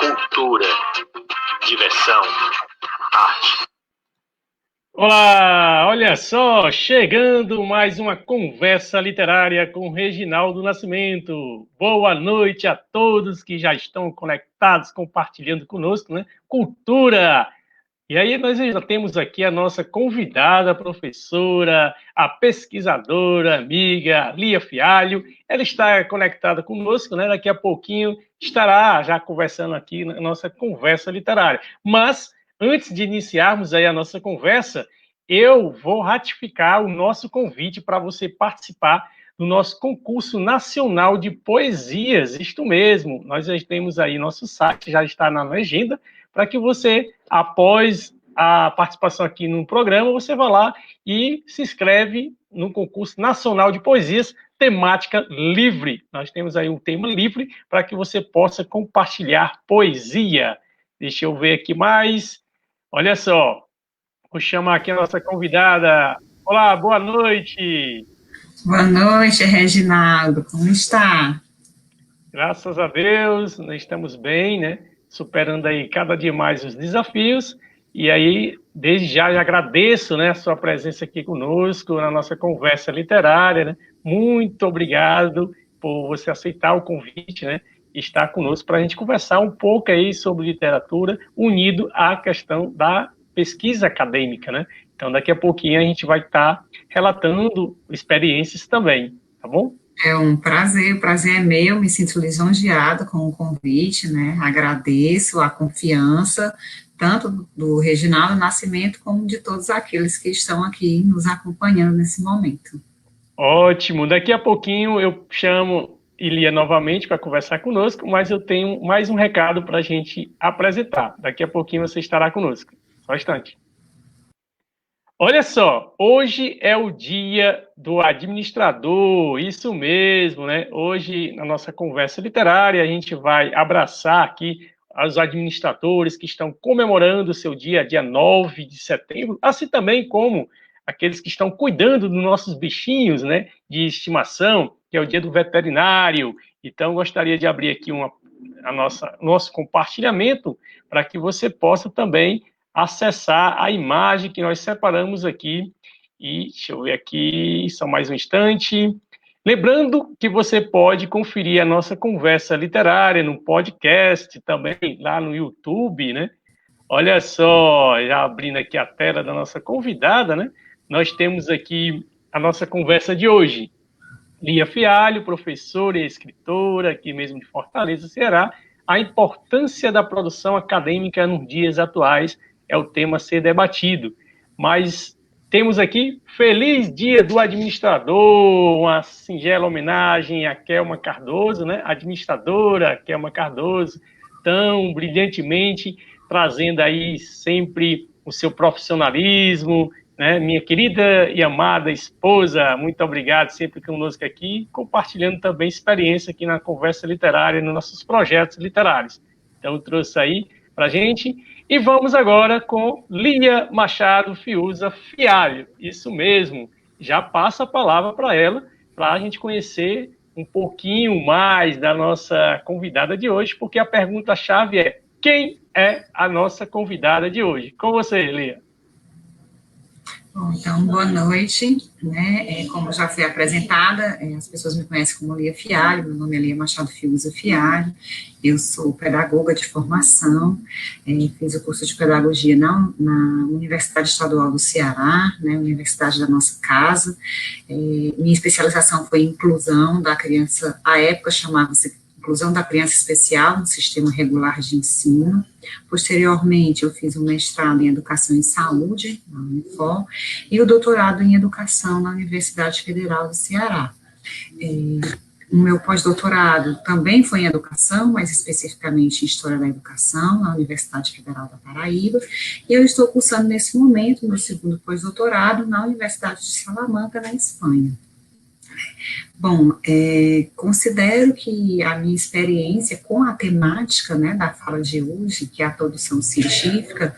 cultura, diversão, arte. Olá, olha só, chegando mais uma conversa literária com Reginaldo Nascimento. Boa noite a todos que já estão conectados, compartilhando conosco, né? Cultura! E aí nós já temos aqui a nossa convidada, a professora, a pesquisadora, amiga, Lia Fialho. Ela está conectada conosco, né? Daqui a pouquinho estará já conversando aqui na nossa conversa literária. Mas, antes de iniciarmos aí a nossa conversa, eu vou ratificar o nosso convite para você participar do nosso concurso nacional de poesias. Isto mesmo, nós já temos aí nosso site, já está na legenda, para que você, após a participação aqui no programa, você vá lá e se inscreve no concurso nacional de poesias, temática livre. Nós temos aí um tema livre para que você possa compartilhar poesia. Deixa eu ver aqui mais. Olha só, vou chamar aqui a nossa convidada. Olá, boa noite. Boa noite, Reginaldo. Como está? Graças a Deus, nós estamos bem, né? Superando aí cada dia mais os desafios. E aí, desde já agradeço, né, a sua presença aqui conosco na nossa conversa literária, né? Muito obrigado por você aceitar o convite, né? E estar conosco para a gente conversar um pouco aí sobre literatura, unido à questão da pesquisa acadêmica, né? Então, daqui a pouquinho a gente vai estar relatando experiências também, tá bom? É um prazer, o prazer é meu, me sinto lisonjeada com o convite, né? Agradeço a confiança, tanto do Reginaldo Nascimento, como de todos aqueles que estão aqui nos acompanhando nesse momento. Ótimo, daqui a pouquinho eu chamo Ilia novamente para conversar conosco, mas eu tenho mais um recado para a gente apresentar. Daqui a pouquinho você estará conosco. Só um instante. Olha só, hoje é o dia do administrador, isso mesmo, né? Hoje, na nossa conversa literária, a gente vai abraçar aqui os administradores que estão comemorando o seu dia 9 de setembro, assim também como aqueles que estão cuidando dos nossos bichinhos, né, de estimação, que é o dia do veterinário. Então, gostaria de abrir aqui nosso compartilhamento para que você possa também acessar a imagem que nós separamos aqui. E deixa eu ver aqui, só mais um instante. Lembrando que você pode conferir a nossa conversa literária no podcast, também lá no YouTube, né? Olha só, já abrindo aqui a tela da nossa convidada, né? Nós temos aqui a nossa conversa de hoje. Lia Fialho, professora e escritora, aqui mesmo de Fortaleza, Ceará. A importância da produção acadêmica nos dias atuais é o tema a ser debatido. Mas temos aqui Feliz Dia do Administrador, uma singela homenagem a Kelma Cardoso, né? Administradora Kelma Cardoso, tão brilhantemente trazendo aí sempre o seu profissionalismo, né? Minha querida e amada esposa, muito obrigado sempre conosco aqui, compartilhando também experiência aqui na conversa literária, nos nossos projetos literários. Então, trouxe aí para a gente. E vamos agora com Lia Machado Fiuza Fialho. Isso mesmo, já passa a palavra para ela, para a gente conhecer um pouquinho mais da nossa convidada de hoje, porque a pergunta-chave é: quem é a nossa convidada de hoje? Com você, Lia. Bom, então, boa noite, né? Como já foi apresentada, as pessoas me conhecem como Lia Fialho, meu nome é Lia Machado Fiuza Fialho, eu sou pedagoga de formação, fiz o curso de pedagogia na Universidade Estadual do Ceará, né, universidade da nossa casa. Minha especialização foi em inclusão da criança, à época chamava-se Inclusão da Criança Especial no Sistema Regular de Ensino. Posteriormente, eu fiz um mestrado em Educação em Saúde, na Unifor, e o doutorado em Educação na Universidade Federal do Ceará. O meu pós-doutorado também foi em Educação, mais especificamente em História da Educação, na Universidade Federal da Paraíba, e eu estou cursando nesse momento meu segundo pós-doutorado na Universidade de Salamanca, na Espanha. Bom, considero que a minha experiência com a temática, né, da fala de hoje, que é a produção científica,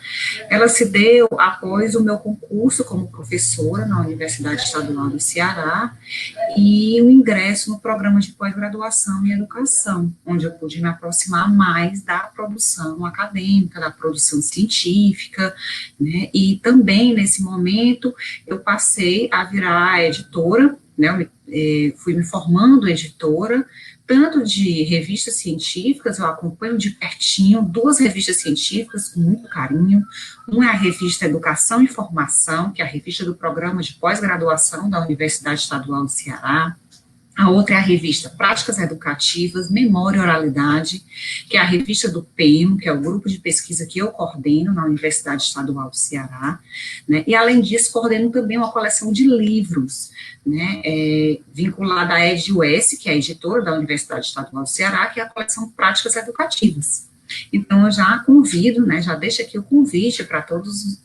ela se deu após o meu concurso como professora na Universidade Estadual do Ceará e o ingresso no programa de pós-graduação em educação, onde eu pude me aproximar mais da produção acadêmica, da produção científica, né, e também nesse momento eu passei a virar editora, né, fui me formando editora, tanto de revistas científicas, eu acompanho de pertinho 2 revistas científicas com muito carinho. Uma é a revista Educação e Formação, que é a revista do programa de pós-graduação da Universidade Estadual do Ceará. A outra é a revista Práticas Educativas, Memória e Oralidade, que é a revista do PEMO, que é o grupo de pesquisa que eu coordeno na Universidade Estadual do Ceará, né? E, além disso, coordeno também uma coleção de livros, né, vinculada à EdUS, que é a editora da Universidade Estadual do Ceará, que é a coleção Práticas Educativas. Então, eu já convido, né, já deixo aqui o convite para todos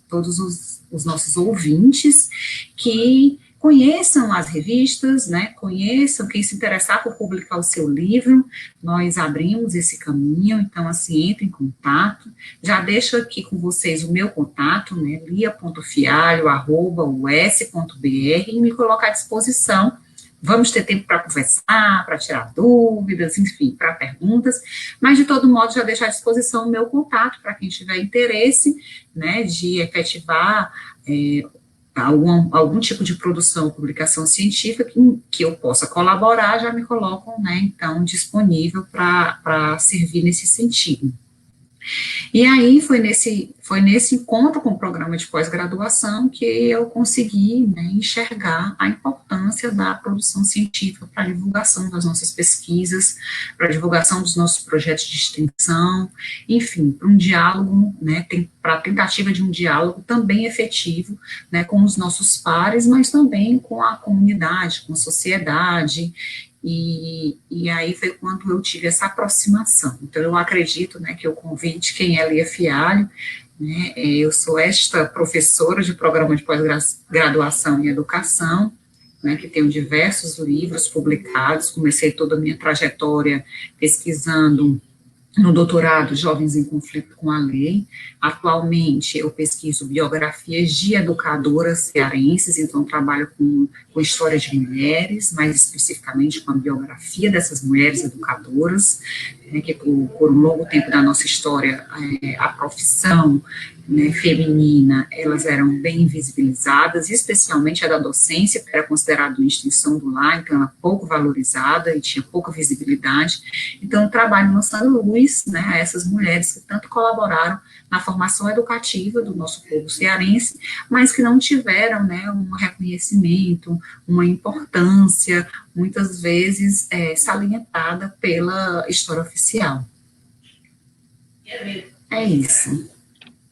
os nossos ouvintes que conheçam as revistas, né, conheçam, quem se interessar por publicar o seu livro, nós abrimos esse caminho, então, assim, entre em contato, já deixo aqui com vocês o meu contato, né, lia.fialho@us.br, e me coloco à disposição. Vamos ter tempo para conversar, para tirar dúvidas, enfim, para perguntas, mas, de todo modo, já deixo à disposição o meu contato para quem tiver interesse, né, de efetivar algum tipo de produção ou publicação científica que eu possa colaborar, já me colocam, né, então, disponível para servir nesse sentido. E aí foi nesse encontro com o programa de pós-graduação que eu consegui, né, enxergar a importância da produção científica para a divulgação das nossas pesquisas, para a divulgação dos nossos projetos de extensão, enfim, para um diálogo, né, para a tentativa de um diálogo também efetivo, né, com os nossos pares, mas também com a comunidade, com a sociedade. E aí foi quando eu tive essa aproximação. Então, eu acredito, né, que eu convide quem é Lia Fialho, né, eu sou esta professora de programa de pós-graduação em educação, né, que tenho diversos livros publicados, comecei toda a minha trajetória pesquisando no doutorado Jovens em Conflito com a Lei. Atualmente eu pesquiso biografias de educadoras cearenses, então trabalho com história de mulheres, mais especificamente com a biografia dessas mulheres educadoras, né, que por um longo tempo da nossa história, a profissão, né, feminina, elas eram bem invisibilizadas, especialmente a da docência, que era considerada uma extensão do lar, então ela pouco valorizada e tinha pouca visibilidade. Então, eu trabalho lançando luz, né, a essas mulheres que tanto colaboraram na formação educativa do nosso povo cearense, mas que não tiveram, né, um reconhecimento, uma importância, muitas vezes salientada pela história oficial. É isso.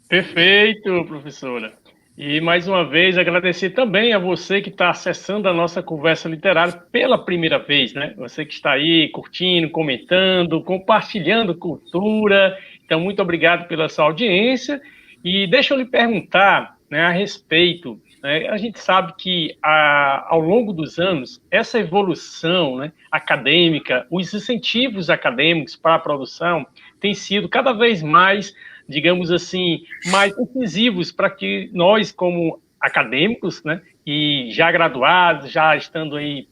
Perfeito, professora. E, mais uma vez, agradecer também a você que está acessando a nossa conversa literária pela primeira vez, né? Você que está aí curtindo, comentando, compartilhando cultura. Então, muito obrigado pela sua audiência. E deixa eu lhe perguntar, né, a respeito, né, a gente sabe que ao longo dos anos, essa evolução, né, acadêmica, os incentivos acadêmicos para a produção têm sido cada vez mais, digamos assim, mais incisivos para que nós, como acadêmicos, né, e já graduados, já estando aí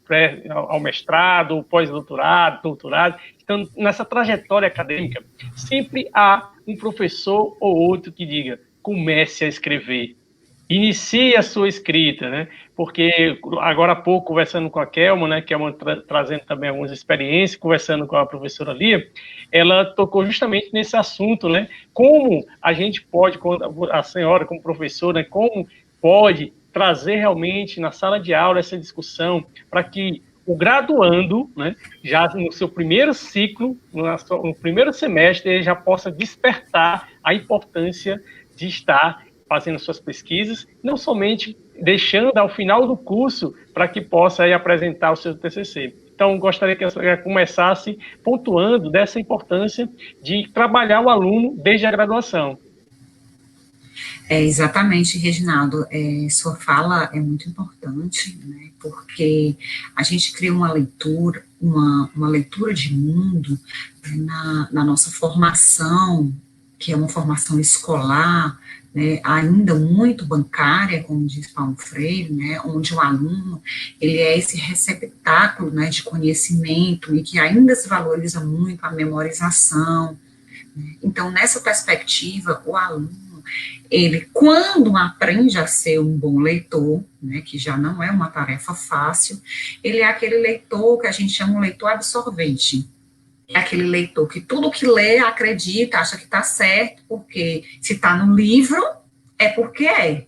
ao mestrado, pós-doutorado, doutorado, então, nessa trajetória acadêmica, sempre há um professor ou outro que diga, comece a escrever, inicie a sua escrita, né? Porque agora há pouco, conversando com a Kelma, né, Kelma trazendo também algumas experiências, conversando com a professora Lia, ela tocou justamente nesse assunto, né? Como a gente pode, a senhora como professora, né, como pode trazer realmente na sala de aula essa discussão para que o graduando, né, já no seu primeiro ciclo, no primeiro semestre, ele já possa despertar a importância de estar fazendo suas pesquisas, não somente deixando ao final do curso para que possa aí apresentar o seu TCC. Então, gostaria que a senhora começasse pontuando dessa importância de trabalhar o aluno desde a graduação. Exatamente, Reginaldo, sua fala é muito importante, né, porque a gente cria uma leitura, uma leitura de mundo, né, na nossa formação, que é uma formação escolar, né, ainda muito bancária, como diz Paulo Freire, né, onde o aluno, ele é esse receptáculo, né, de conhecimento e que ainda se valoriza muito a memorização. Então, nessa perspectiva, o aluno, ele, quando aprende a ser um bom leitor, né, que já não é uma tarefa fácil, ele é aquele leitor que a gente chama um leitor absorvente. É aquele leitor que tudo que lê acredita, acha que está certo, porque se está no livro, é porque é.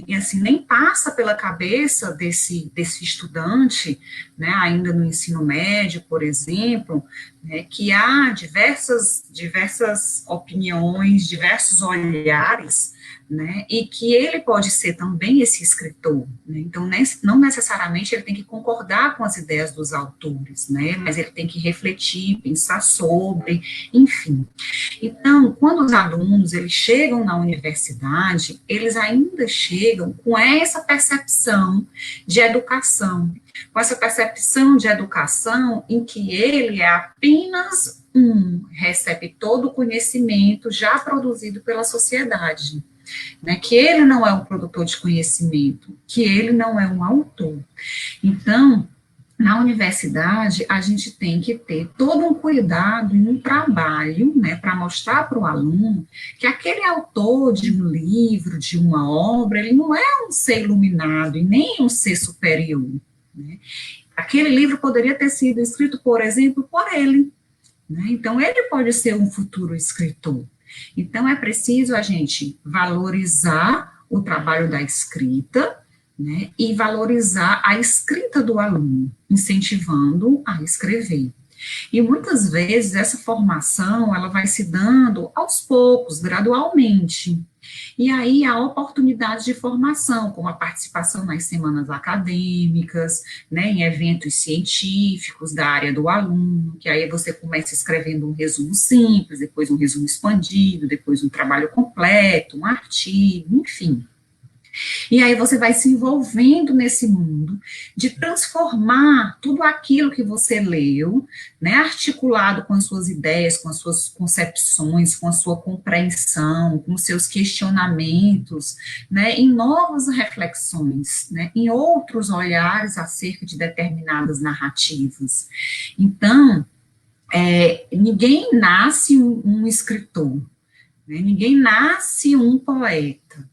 E assim, nem passa pela cabeça desse estudante, né, ainda no ensino médio, por exemplo, né, que há diversas opiniões, diversos olhares, né, e que ele pode ser também esse escritor, né, então não necessariamente ele tem que concordar com as ideias dos autores, né, mas ele tem que refletir, pensar sobre, enfim. Então, quando os alunos, eles chegam na universidade, eles ainda chegam com essa percepção de educação, com essa percepção de educação em que ele é apenas um receptor do conhecimento já produzido pela sociedade, né, que ele não é um produtor de conhecimento, que ele não é um autor. Então, na universidade, a gente tem que ter todo um cuidado e um trabalho, né, para mostrar para o aluno que aquele autor de um livro, de uma obra, ele não é um ser iluminado e nem um ser superior, né? Aquele livro poderia ter sido escrito, por exemplo, por ele, né? Então, ele pode ser um futuro escritor. Então, é preciso a gente valorizar o trabalho da escrita, né, e valorizar a escrita do aluno, incentivando a escrever. E muitas vezes essa formação, ela vai se dando aos poucos, gradualmente. E aí há oportunidades de formação, como a participação nas semanas acadêmicas, né, em eventos científicos da área do aluno, que aí você começa escrevendo um resumo simples, depois um resumo expandido, depois um trabalho completo, um artigo, enfim. E aí você vai se envolvendo nesse mundo de transformar tudo aquilo que você leu, né, articulado com as suas ideias, com as suas concepções, com a sua compreensão, com os seus questionamentos, né, em novas reflexões, né, em outros olhares acerca de determinadas narrativas. Então, ninguém nasce um escritor, né, ninguém nasce um poeta.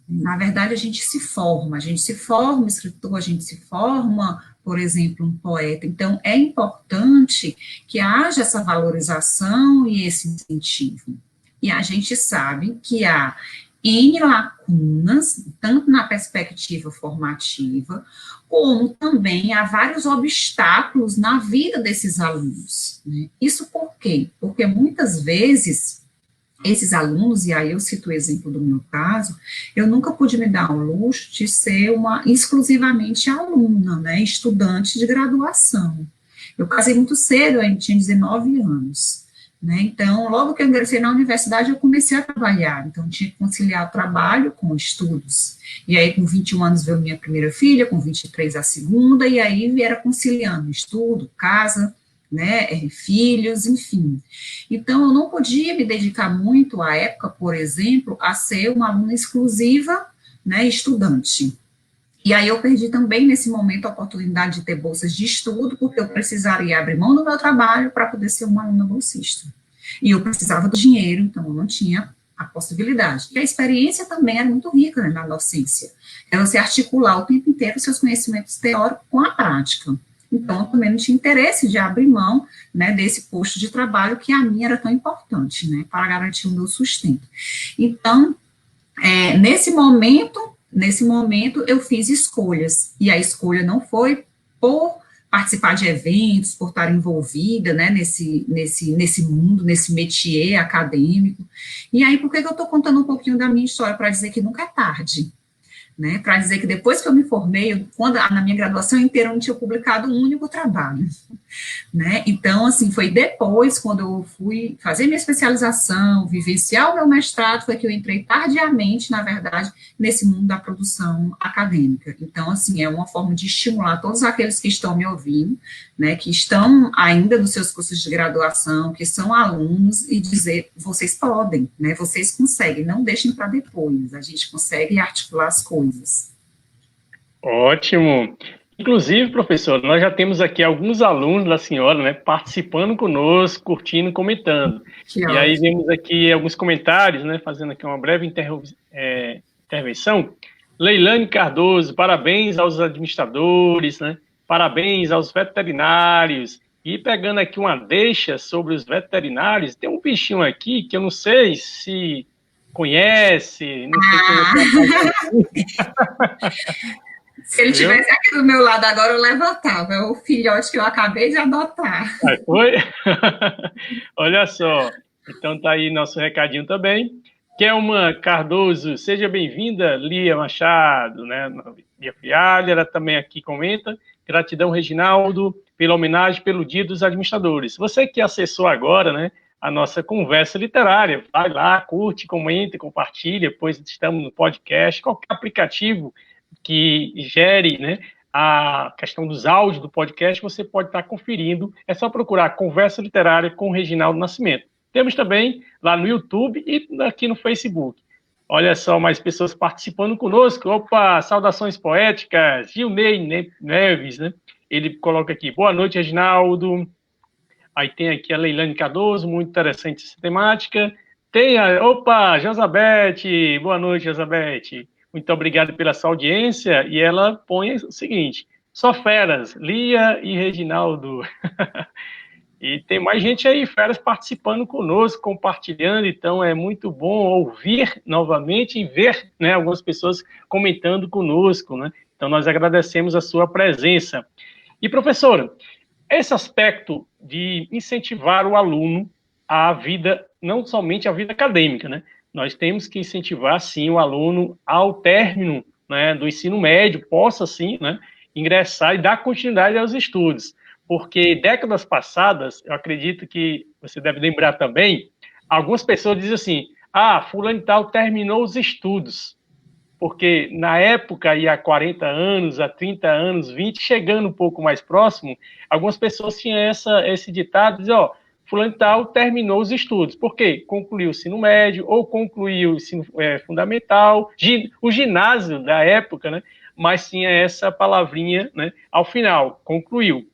Na verdade, a gente se forma escritor, a gente se forma, por exemplo, um poeta. Então, é importante que haja essa valorização e esse incentivo. E a gente sabe que há N lacunas, tanto na perspectiva formativa, como também há vários obstáculos na vida desses alunos, né? Isso por quê? Porque muitas vezes esses alunos, e aí eu cito o exemplo do meu caso, eu nunca pude me dar ao luxo de ser uma exclusivamente aluna, né, estudante de graduação. Eu casei muito cedo, eu tinha 19 anos, né, então logo que eu ingressei na universidade eu comecei a trabalhar, então tinha que conciliar o trabalho com estudos, e aí com 21 anos veio minha primeira filha, com 23 a segunda, e aí era conciliando estudo, casa, né, filhos, enfim. Então, eu não podia me dedicar muito à época, por exemplo, a ser uma aluna exclusiva, né, estudante. E aí eu perdi também, nesse momento, a oportunidade de ter bolsas de estudo, porque eu precisaria abrir mão do meu trabalho para poder ser uma aluna bolsista. E eu precisava do dinheiro, então eu não tinha a possibilidade. E a experiência também era muito rica, né, na docência. É você articular o tempo inteiro os seus conhecimentos teóricos com a prática. Então, eu também não tinha interesse de abrir mão, né, desse posto de trabalho que a minha era tão importante, né, para garantir o meu sustento. Então, nesse momento eu fiz escolhas, e a escolha não foi por participar de eventos, por estar envolvida, né, nesse mundo, nesse métier acadêmico. E aí, por que eu estou contando um pouquinho da minha história? Para dizer que nunca é tarde. Né, para dizer que depois que eu me formei, na minha graduação inteira eu não tinha publicado um único trabalho. né? Então, assim, foi depois, quando eu fui fazer minha especialização, vivenciar o meu mestrado, foi que eu entrei tardiamente, na verdade, nesse mundo da produção acadêmica. Então, assim, é uma forma de estimular todos aqueles que estão me ouvindo, né, que estão ainda nos seus cursos de graduação, que são alunos, e dizer, vocês podem, né, vocês conseguem, não deixem para depois, a gente consegue articular as coisas. Ótimo. Inclusive, professor, nós já temos aqui alguns alunos da senhora, né, participando conosco, curtindo, comentando. E aí vemos aqui alguns comentários, né, fazendo aqui uma breve intervenção. Leilane Cardoso, parabéns aos administradores, né, parabéns aos veterinários. E pegando aqui uma deixa sobre os veterinários, tem um bichinho aqui que eu não sei se conhece, não sei quem Se ele estivesse aqui do meu lado agora, eu levantava. É o filhote que eu acabei de adotar. Ah, foi? Olha só. Então tá aí nosso recadinho também. Kelma Cardoso, seja bem-vinda. Lia Machado, né? Lia Fialho, ela também aqui comenta. Gratidão, Reginaldo, pela homenagem pelo Dia dos Administradores. Você que acessou agora, né, a nossa conversa literária, vai lá, curte, comenta, compartilha, pois estamos no podcast, qualquer aplicativo que gere, né, a questão dos áudios do podcast, você pode estar conferindo. É só procurar Conversa Literária com Reginaldo Nascimento. Temos também lá no YouTube e aqui no Facebook. Olha só, mais pessoas participando conosco. Opa, saudações poéticas. Gilney Neves, né? Ele coloca aqui, boa noite, Reginaldo. Aí tem aqui a Leilane Cardoso, muito interessante essa temática. Tem opa, Josabete, boa noite, Josabete. Muito obrigado pela sua audiência. E ela põe o seguinte, só feras, Lia e Reginaldo. E tem mais gente aí, feras, participando conosco, compartilhando, então é muito bom ouvir novamente e ver, né, algumas pessoas comentando conosco, né? Então nós agradecemos a sua presença. E professora, esse aspecto de incentivar o aluno à vida, não somente à vida acadêmica, né? Nós temos que incentivar, sim, o aluno ao término, né, do ensino médio, possa, sim, né, ingressar e dar continuidade aos estudos. Porque décadas passadas, eu acredito que você deve lembrar também, algumas pessoas dizem assim, fulano e tal terminou os estudos. Porque na época, aí há 40 anos, há 30 anos, 20, chegando um pouco mais próximo, algumas pessoas tinham esse ditado, diziam, fulano e tal terminou os estudos. Por quê? Concluiu o ensino médio, ou concluiu o ensino fundamental, o ginásio da época, né? Mas tinha essa palavrinha, né, ao final, concluiu.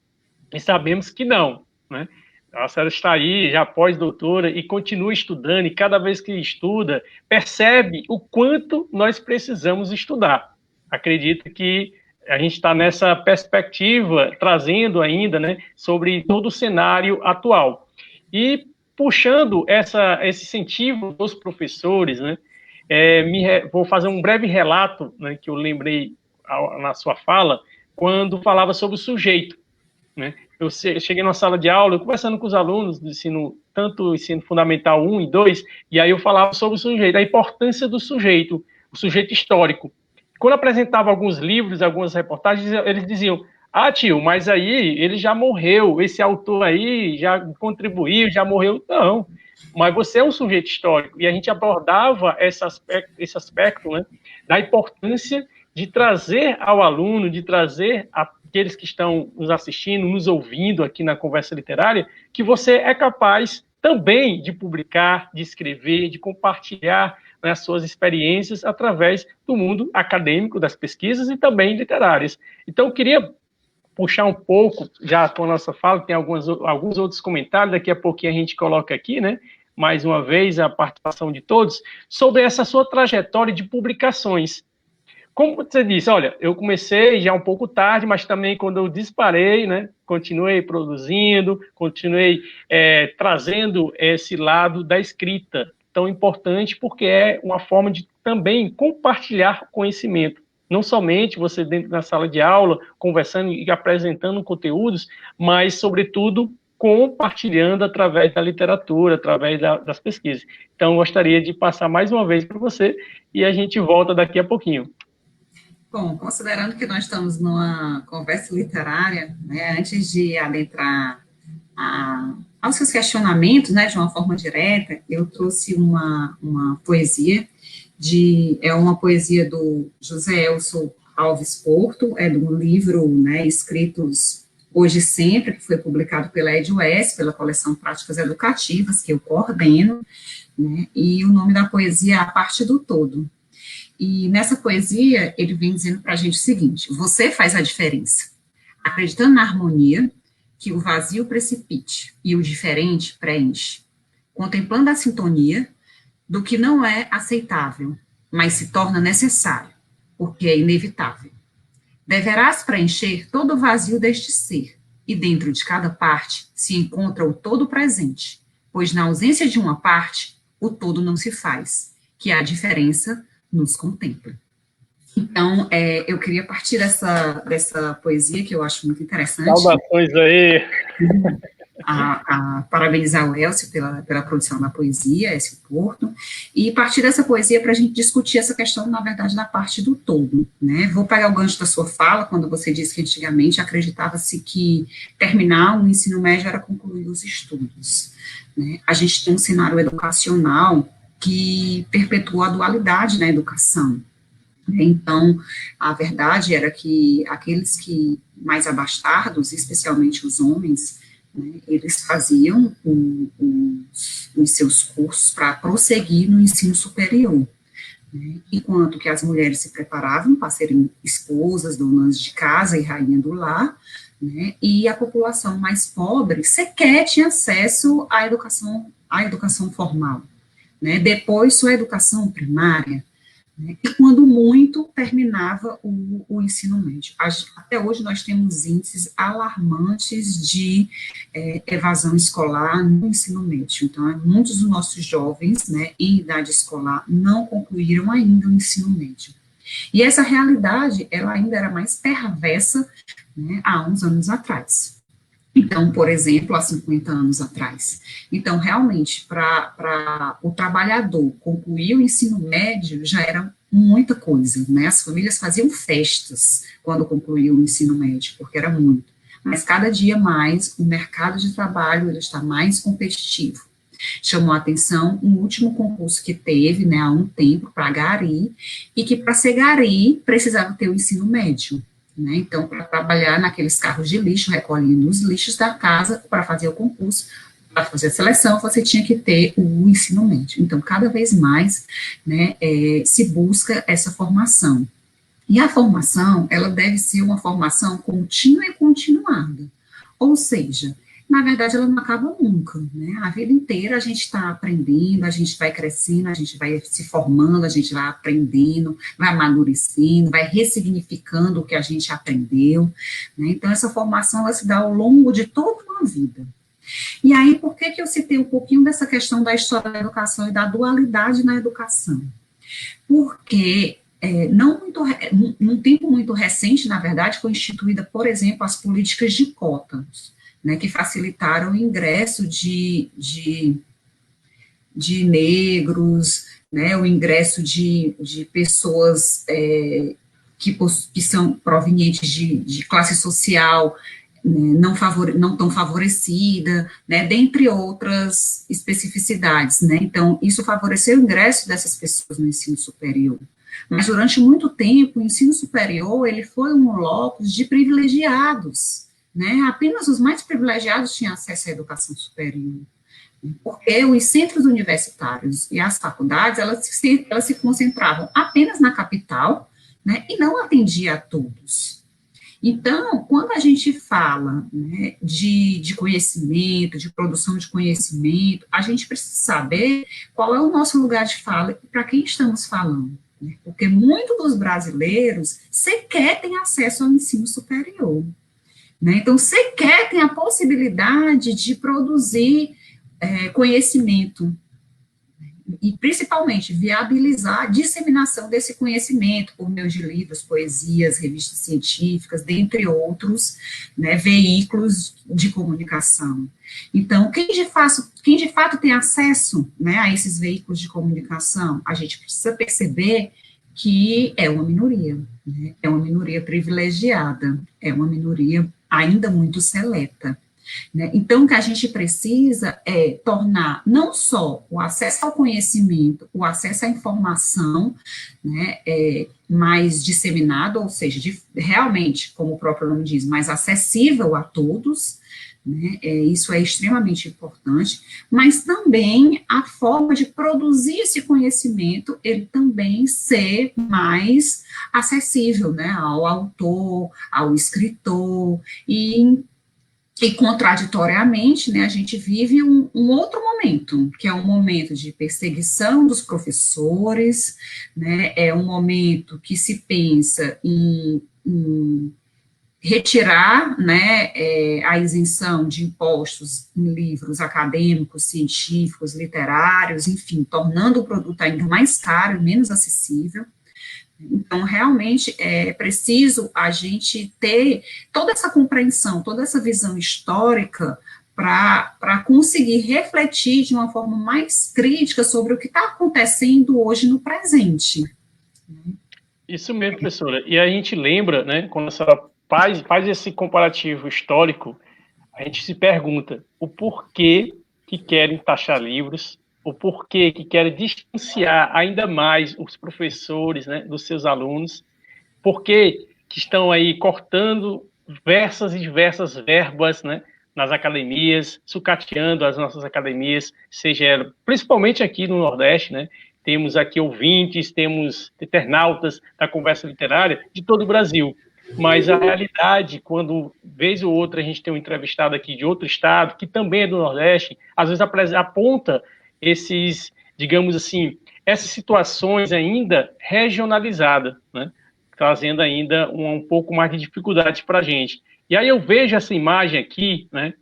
E sabemos que não, né? A senhora está aí, já pós-doutora, e continua estudando, e cada vez que estuda, percebe o quanto nós precisamos estudar. Acredito que a gente está nessa perspectiva, trazendo ainda, né, sobre todo o cenário atual. E puxando esse incentivo dos professores, né, vou fazer um breve relato, né, que eu lembrei na sua fala, quando falava sobre o sujeito. Né? Eu cheguei numa sala de aula, conversando com os alunos do ensino, tanto o ensino fundamental 1 e 2, e aí eu falava sobre o sujeito, a importância do sujeito, o sujeito histórico. Quando apresentava alguns livros, algumas reportagens, eles diziam, tio, mas aí ele já morreu, esse autor aí já contribuiu, já morreu. Não, mas você é um sujeito histórico, e a gente abordava esse aspecto, né, da importância de trazer ao aluno, de trazer aqueles que estão nos assistindo, nos ouvindo aqui na Conversa Literária, que você é capaz também de publicar, de escrever, de compartilhar, né, as suas experiências através do mundo acadêmico, das pesquisas e também literárias. Então, eu queria puxar um pouco, já com a nossa fala, tem alguns outros comentários, daqui a pouquinho a gente coloca aqui, né, mais uma vez, a participação de todos, sobre essa sua trajetória de publicações. Como você disse, olha, eu comecei já um pouco tarde, mas também quando eu disparei, né, continuei produzindo, continuei trazendo esse lado da escrita, tão importante, porque é uma forma de também compartilhar conhecimento. Não somente você dentro da sala de aula, conversando e apresentando conteúdos, mas, sobretudo, compartilhando através da literatura, através das pesquisas. Então, eu gostaria de passar mais uma vez para você e a gente volta daqui a pouquinho. Bom, considerando que nós estamos numa conversa literária, né, antes de adentrar aos seus questionamentos, né, de uma forma direta, eu trouxe uma poesia, é uma poesia do José Elcio Alves Porto, é de um livro, né, Escritos Hoje e Sempre, que foi publicado pela EdUES, pela coleção Práticas Educativas, que eu coordeno, né, e o nome da poesia é A Parte do Todo. E nessa poesia, ele vem dizendo para a gente o seguinte: você faz a diferença, acreditando na harmonia, que o vazio precipite e o diferente preenche, contemplando a sintonia do que não é aceitável, mas se torna necessário, porque é inevitável. Deverás preencher todo o vazio deste ser, e dentro de cada parte se encontra o todo presente, pois na ausência de uma parte, o todo não se faz, que a diferença nos contempla. Então, eu queria partir dessa poesia, que eu acho muito interessante. Saudações aí! A parabenizar o Elcio pela produção da poesia, Elcio Porto, e partir dessa poesia para a gente discutir essa questão, na verdade, da parte do todo, né? Vou pegar o gancho da sua fala, quando você disse que antigamente acreditava-se que terminar o ensino médio era concluir os estudos, né? A gente tem um cenário educacional que perpetua a dualidade na educação. Então, a verdade era que aqueles que mais abastados, especialmente os homens, né, eles faziam os seus cursos para prosseguir no ensino superior, né, enquanto que as mulheres se preparavam para serem esposas, donas de casa e rainha do lar, né, e a população mais pobre sequer tinha acesso à educação formal, né, depois sua educação primária, né, e quando muito terminava o ensino médio. Até hoje nós temos índices alarmantes de evasão escolar no ensino médio. Então, muitos dos nossos jovens, né, em idade escolar não concluíram ainda o ensino médio. E essa realidade, ela ainda era mais perversa, né, há uns anos atrás. Então, por exemplo, há 50 anos atrás. Então, realmente, para o trabalhador concluir o ensino médio, já era muita coisa, né? As famílias faziam festas quando concluíam o ensino médio, porque era muito. Mas cada dia mais, o mercado de trabalho ele está mais competitivo. Chamou a atenção um último concurso que teve, né, há um tempo, para gari, e que para ser gari precisava ter o ensino médio. Né, então, para trabalhar naqueles carros de lixo, recolhendo os lixos da casa, para fazer o concurso, para fazer a seleção, você tinha que ter o ensino médio. Então, cada vez mais, né, se busca essa formação. E a formação, ela deve ser uma formação contínua e continuada. Ou seja, na verdade, ela não acaba nunca, né? A vida inteira a gente está aprendendo, a gente vai crescendo, a gente vai se formando, a gente vai aprendendo, vai amadurecendo, vai ressignificando o que a gente aprendeu, né? Então, essa formação, ela se dá ao longo de toda uma vida. E aí, por que eu citei um pouquinho dessa questão da história da educação e da dualidade na educação? Porque num tempo muito recente, na verdade, foi instituída, por exemplo, as políticas de cotas, né, que facilitaram o ingresso de negros, né, o ingresso de pessoas que são provenientes de classe social não tão favorecida, né, dentre outras especificidades, né, então isso favoreceu o ingresso dessas pessoas no ensino superior. Mas durante muito tempo o ensino superior ele foi um locus de privilegiados, né, apenas os mais privilegiados tinham acesso à educação superior, porque os centros universitários e as faculdades, elas se concentravam apenas na capital, né, e não atendia a todos. Então, quando a gente fala, né, de conhecimento, de produção de conhecimento, a gente precisa saber qual é o nosso lugar de fala e para quem estamos falando, né, porque muitos dos brasileiros sequer têm acesso ao ensino superior. Né? Então, sequer tem a possibilidade de produzir conhecimento e, principalmente, viabilizar a disseminação desse conhecimento por meio de livros, poesias, revistas científicas, dentre outros, né, veículos de comunicação. Então, quem de fato tem acesso, né, a esses veículos de comunicação, a gente precisa perceber que é uma minoria, né? É uma minoria privilegiada, é uma minoria ainda muito seleta. Né? Então, o que a gente precisa é tornar não só o acesso ao conhecimento, o acesso à informação, né, mais disseminado, ou seja, realmente, como o próprio nome diz, mais acessível a todos, né, isso é extremamente importante, mas também a forma de produzir esse conhecimento, ele também ser mais acessível, né, ao autor, ao escritor, e contraditoriamente, né, a gente vive um outro momento, que é um momento de perseguição dos professores, né, é um momento que se pensa em retirar, né, a isenção de impostos em livros acadêmicos, científicos, literários, enfim, tornando o produto ainda mais caro e menos acessível. Então, realmente, é preciso a gente ter toda essa compreensão, toda essa visão histórica para conseguir refletir de uma forma mais crítica sobre o que está acontecendo hoje no presente. Isso mesmo, professora. E a gente lembra, né, quando a senhora faz esse comparativo histórico, a gente se pergunta o porquê que querem taxar livros, o porquê que querem distanciar ainda mais os professores, né, dos seus alunos, porquê que estão aí cortando diversas verbas, né, nas academias, sucateando as nossas academias, seja principalmente aqui no Nordeste, né, temos aqui ouvintes, temos internautas da conversa literária de todo o Brasil. Mas a realidade, quando vez ou outra a gente tem um entrevistado aqui de outro estado, que também é do Nordeste, às vezes aponta esses, digamos assim, essas situações ainda regionalizadas, né? Trazendo ainda um pouco mais de dificuldade para a gente. E aí eu vejo essa imagem aqui, né?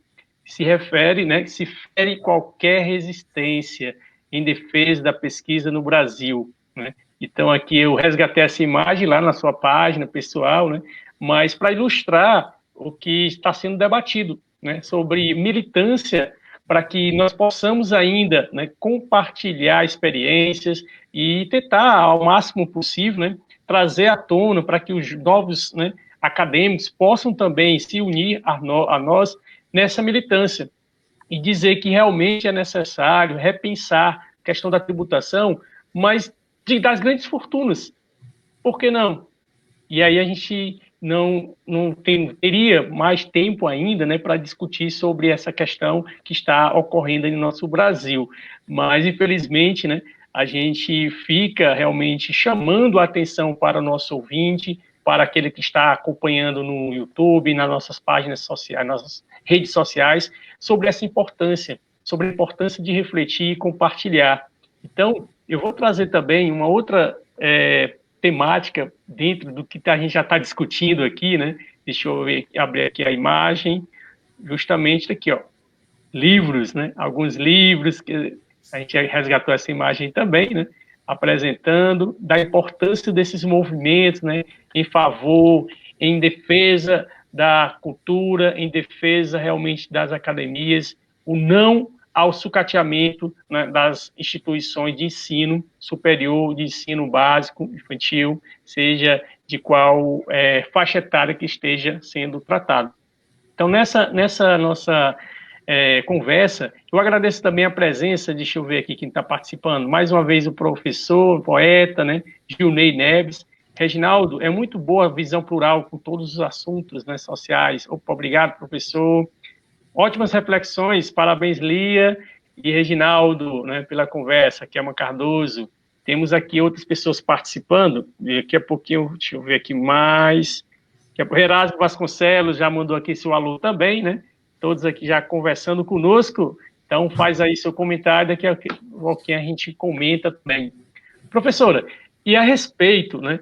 Se refere, né? Se fere qualquer resistência em defesa da pesquisa no Brasil, né? Então, aqui eu resgatei essa imagem lá na sua página pessoal, né? Mas para ilustrar o que está sendo debatido, né? Sobre militância, para que nós possamos ainda, né, compartilhar experiências e tentar, ao máximo possível, né, trazer à tona para que os novos, né, acadêmicos possam também se unir a nós nessa militância e dizer que realmente é necessário repensar a questão da tributação, mas das grandes fortunas. Por que não? E aí a gente não teria mais tempo ainda, né, para discutir sobre essa questão que está ocorrendo no nosso Brasil. Mas, infelizmente, né, a gente fica realmente chamando a atenção para o nosso ouvinte, para aquele que está acompanhando no YouTube, nas nossas páginas sociais, nas nossas redes sociais, sobre essa importância, sobre a importância de refletir e compartilhar. Então, eu vou trazer também uma outra temática dentro do que a gente já está discutindo aqui, né? Deixa eu abrir aqui a imagem, justamente aqui, ó, livros, né? Alguns livros que a gente resgatou essa imagem também, né? Apresentando da importância desses movimentos, né? Em favor, em defesa da cultura, em defesa realmente das academias, o não ao sucateamento, né, das instituições de ensino superior, de ensino básico, infantil, seja de qual faixa etária que esteja sendo tratado. Então, nessa nossa conversa, eu agradeço também a presença, deixa eu ver aqui quem está participando, mais uma vez o professor, poeta, né, Gilney Neves. Reginaldo, é muito boa a visão plural com todos os assuntos, né, sociais. Opa, obrigado, professor. Ótimas reflexões, parabéns, Lia e Reginaldo, né, pela conversa, Kelma Cardoso. Temos aqui outras pessoas participando, daqui a pouquinho, deixa eu ver aqui mais. Erasmo Vasconcelos já mandou aqui seu alô também, né? Todos aqui já conversando conosco, então faz aí seu comentário, daqui a pouquinho a gente comenta também. Professora, e a respeito, né,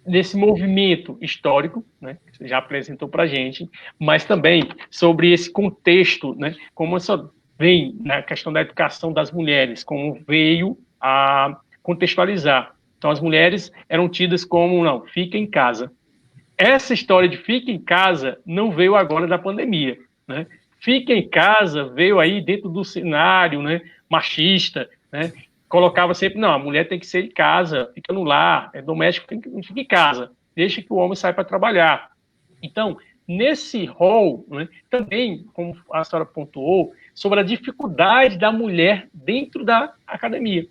desse movimento histórico, né, que você já apresentou para a gente, mas também sobre esse contexto, né, como isso vem na questão da educação das mulheres, como veio a contextualizar. Então, as mulheres eram tidas como, não, fica em casa. Essa história de fica em casa não veio agora da pandemia, né? Fica em casa veio aí dentro do cenário, né, machista, né? colocava sempre, não, a mulher tem que ser de casa, fica no lar, é doméstico, fica em casa, deixa que o homem saia para trabalhar. Então, nesse rol, né, também, como a senhora pontuou, sobre a dificuldade da mulher dentro da academia,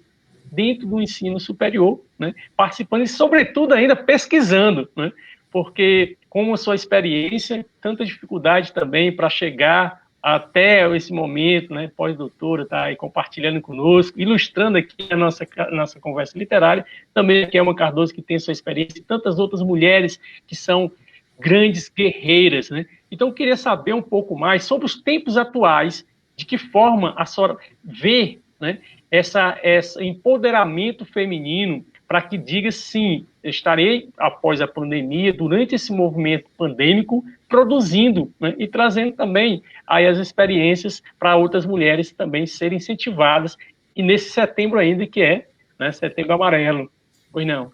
dentro do ensino superior, né, participando e, sobretudo, ainda pesquisando, né, porque, como a sua experiência, tanta dificuldade também para chegar até esse momento, né, pós-doutora, está aí compartilhando conosco, ilustrando aqui a nossa conversa literária, também aqui é uma Cardoso que tem sua experiência, e tantas outras mulheres que são grandes guerreiras, né? Então, eu queria saber um pouco mais sobre os tempos atuais, de que forma a senhora vê, né, esse empoderamento feminino, para que diga, sim, eu estarei, após a pandemia, durante esse movimento pandêmico, produzindo, né, e trazendo também aí as experiências para outras mulheres também serem incentivadas, e nesse setembro ainda, que é, né, Setembro Amarelo. Pois não?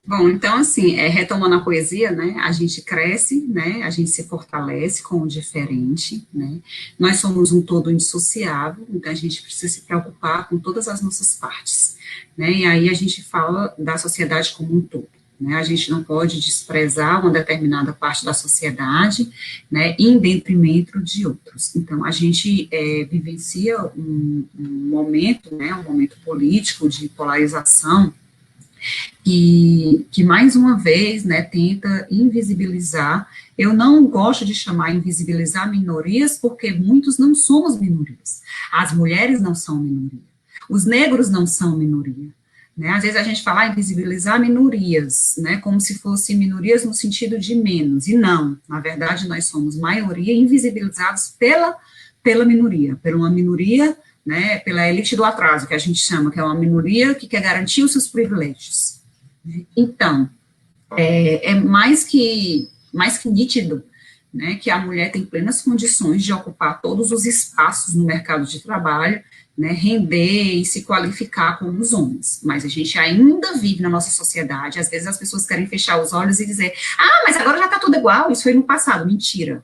Bom, então, assim, retomando a poesia, né, a gente cresce, né, a gente se fortalece com o diferente, né, nós somos um todo indissociável, então a gente precisa se preocupar com todas as nossas partes, né, e aí a gente fala da sociedade como um todo, né, a gente não pode desprezar uma determinada parte da sociedade, né, em detrimento de outros. Então, a gente vivencia um momento, né, um momento político de polarização, e que mais uma vez, né, tenta invisibilizar. Eu não gosto de chamar invisibilizar minorias, porque muitos não somos minorias. As mulheres não são minoria. Os negros não são minoria. Né? Às vezes a gente fala invisibilizar minorias, né, como se fossem minorias no sentido de menos, e não. Na verdade, nós somos maioria invisibilizados pela minoria, pela uma minoria, né, pela elite do atraso, que a gente chama, que é uma minoria que quer garantir os seus privilégios. Então, é mais que nítido, né, que a mulher tem plenas condições de ocupar todos os espaços no mercado de trabalho, né, render e se qualificar como os homens, mas a gente ainda vive na nossa sociedade, às vezes as pessoas querem fechar os olhos e dizer, mas agora já está tudo igual, isso foi no passado, mentira.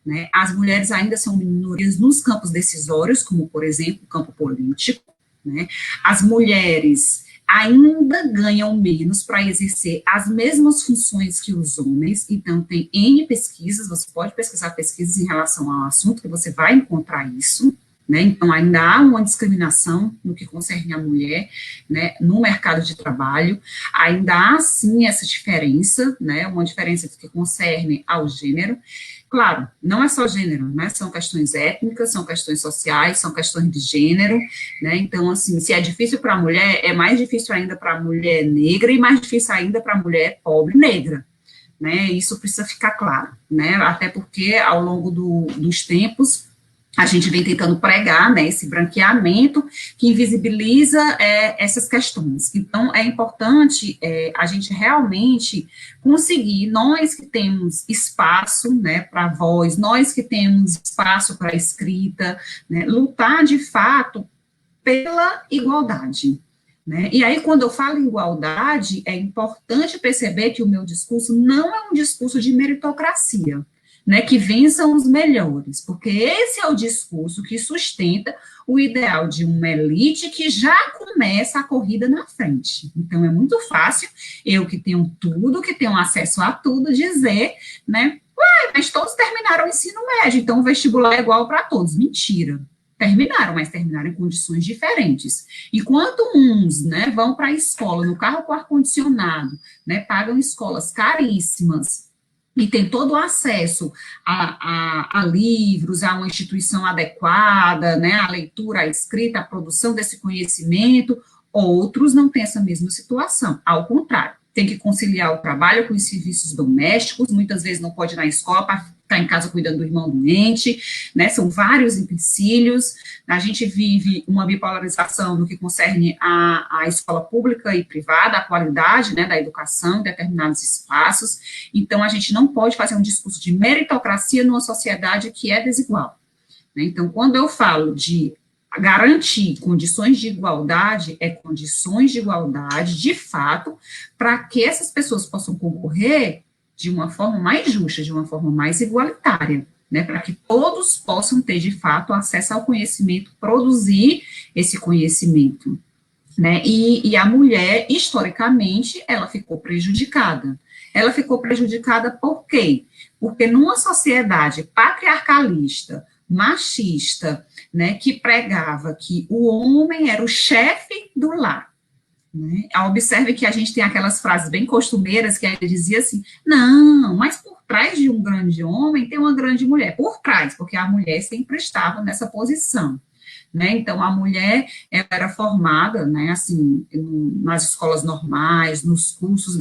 Né, as mulheres ainda são minorias nos campos decisórios, como, por exemplo, o campo político, né, as mulheres ainda ganham menos para exercer as mesmas funções que os homens, então tem N pesquisas, você pode pesquisar pesquisas em relação ao assunto, que você vai encontrar isso, né, então ainda há uma discriminação no que concerne a mulher, né, no mercado de trabalho, ainda há sim essa diferença, né, uma diferença do que concerne ao gênero. Claro, não é só gênero, né, são questões étnicas, são questões sociais, são questões de gênero, né, então, assim, se é difícil para a mulher, é mais difícil ainda para a mulher negra e mais difícil ainda para a mulher pobre negra, né, isso precisa ficar claro, né, até porque ao longo dos tempos, a gente vem tentando pregar, né, esse branqueamento que invisibiliza essas questões. Então, é importante a gente realmente conseguir, nós que temos espaço, né, para voz, nós que temos espaço para escrita, né, lutar de fato pela igualdade. Né? E aí, quando eu falo em igualdade, é importante perceber que o meu discurso não é um discurso de meritocracia, né, que vençam os melhores, porque esse é o discurso que sustenta o ideal de uma elite que já começa a corrida na frente. Então, é muito fácil eu que tenho tudo, que tenho acesso a tudo, dizer, né, mas todos terminaram o ensino médio, então o vestibular é igual para todos. Mentira. Terminaram, mas terminaram em condições diferentes. Enquanto uns, né, vão para a escola no carro com ar-condicionado, né, pagam escolas caríssimas, e tem todo o acesso a livros, a uma instituição adequada, né, a leitura, a escrita, a produção desse conhecimento, outros não têm essa mesma situação, ao contrário, tem que conciliar o trabalho com os serviços domésticos, muitas vezes não pode ir na escola para ficar em casa cuidando do irmão doente, né, são vários empecilhos, a gente vive uma bipolarização no que concerne a escola pública e privada, a qualidade, né, da educação em determinados espaços, então a gente não pode fazer um discurso de meritocracia numa sociedade que é desigual, né, então quando eu falo de garantir condições de igualdade, é condições de igualdade, de fato, para que essas pessoas possam concorrer de uma forma mais justa, de uma forma mais igualitária, né, para que todos possam ter, de fato, acesso ao conhecimento, produzir esse conhecimento, né? E a mulher, historicamente, ela ficou prejudicada. Ela ficou prejudicada por quê? Porque numa sociedade patriarcalista, machista, né, que pregava que o homem era o chefe do lar, né? Observe que a gente tem aquelas frases bem costumeiras que ele dizia assim, não, mas por trás de um grande homem tem uma grande mulher, por trás, porque a mulher sempre estava nessa posição, né? Então, a mulher era formada, né, assim, nas escolas normais, nos cursos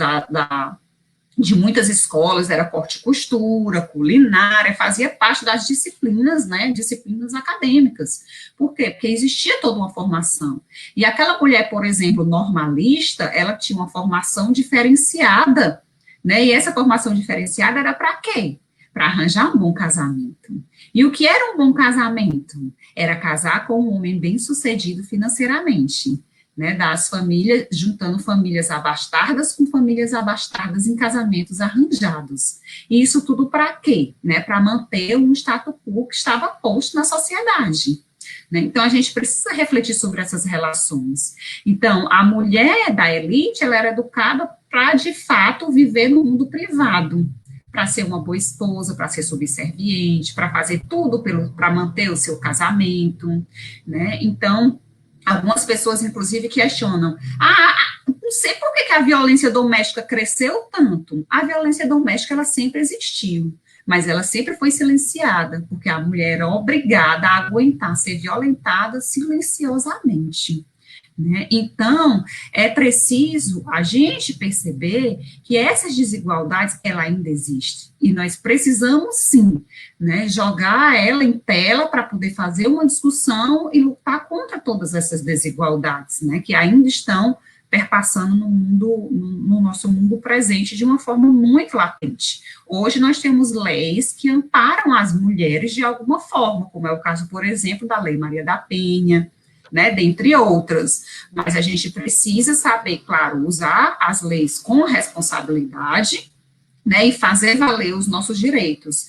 de muitas escolas, era corte e costura, culinária, fazia parte das disciplinas, né, disciplinas acadêmicas. Por quê? Porque existia toda uma formação. E aquela mulher, por exemplo, normalista, ela tinha uma formação diferenciada, né, e essa formação diferenciada era para quê? Para arranjar um bom casamento. E o que era um bom casamento? Era casar com um homem bem-sucedido financeiramente, né, das famílias, juntando famílias abastardas com famílias abastardas em casamentos arranjados. E isso tudo para quê? Né, para manter um status quo que estava posto na sociedade. Né? Então, a gente precisa refletir sobre essas relações. Então, a mulher da elite, ela era educada para, de fato, viver no mundo privado, para ser uma boa esposa, para ser subserviente, para fazer tudo para manter o seu casamento, né? Então, algumas pessoas, inclusive, questionam, não sei por que a violência doméstica cresceu tanto. A violência doméstica, ela sempre existiu, mas ela sempre foi silenciada, porque a mulher era obrigada a aguentar ser violentada silenciosamente. Né? Então, é preciso a gente perceber que essas desigualdades, ela ainda existe, e nós precisamos, sim, né, jogar ela em tela para poder fazer uma discussão e lutar contra todas essas desigualdades, né, que ainda estão perpassando no nosso mundo presente de uma forma muito latente. Hoje nós temos leis que amparam as mulheres de alguma forma, como é o caso, por exemplo, da Lei Maria da Penha, né, dentre outras, mas a gente precisa saber, claro, usar as leis com responsabilidade, né, e fazer valer os nossos direitos.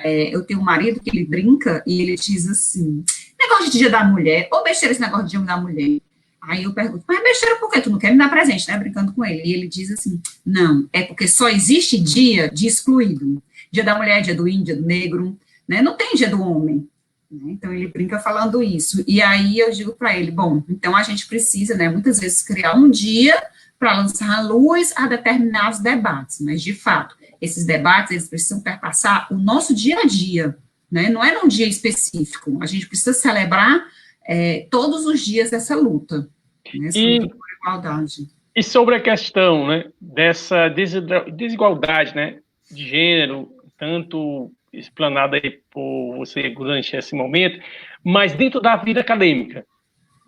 Eu tenho um marido que ele brinca e ele diz assim, negócio de dia da mulher, ou besteira esse negócio de dia da mulher. Aí eu pergunto, mas besteira por quê? Tu não quer me dar presente, né, brincando com ele. E ele diz assim, não, é porque só existe dia de excluído. Dia da mulher, dia do índio, dia do negro, né, não tem dia do homem. Então, ele brinca falando isso. E aí, eu digo para ele, bom, então a gente precisa, né, muitas vezes, criar um dia para lançar a luz a determinados debates, mas, de fato, esses debates, eles precisam perpassar o nosso dia a dia, né, não é num dia específico, a gente precisa celebrar todos os dias essa luta, né, essa luta por igualdade. E sobre a questão, né, dessa desigualdade, né, de gênero, tanto explanada aí por você durante esse momento, mas dentro da vida acadêmica,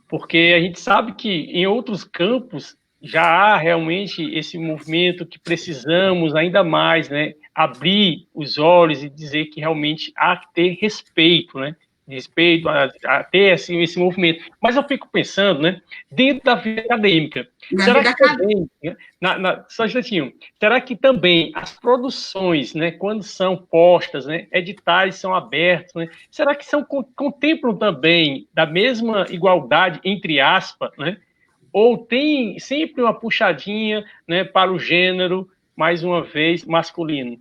porque a gente sabe que em outros campos já há realmente esse movimento que precisamos ainda mais, né, abrir os olhos e dizer que realmente há que ter respeito, né, respeito a ter assim, esse movimento. Mas eu fico pensando, né, dentro da vida acadêmica, será que também, né, só um instantinho, será que também as produções, né, quando são postas, né, editais são abertos, né, será que contemplam também da mesma igualdade, entre aspas, né, ou tem sempre uma puxadinha, né, para o gênero, mais uma vez, masculino?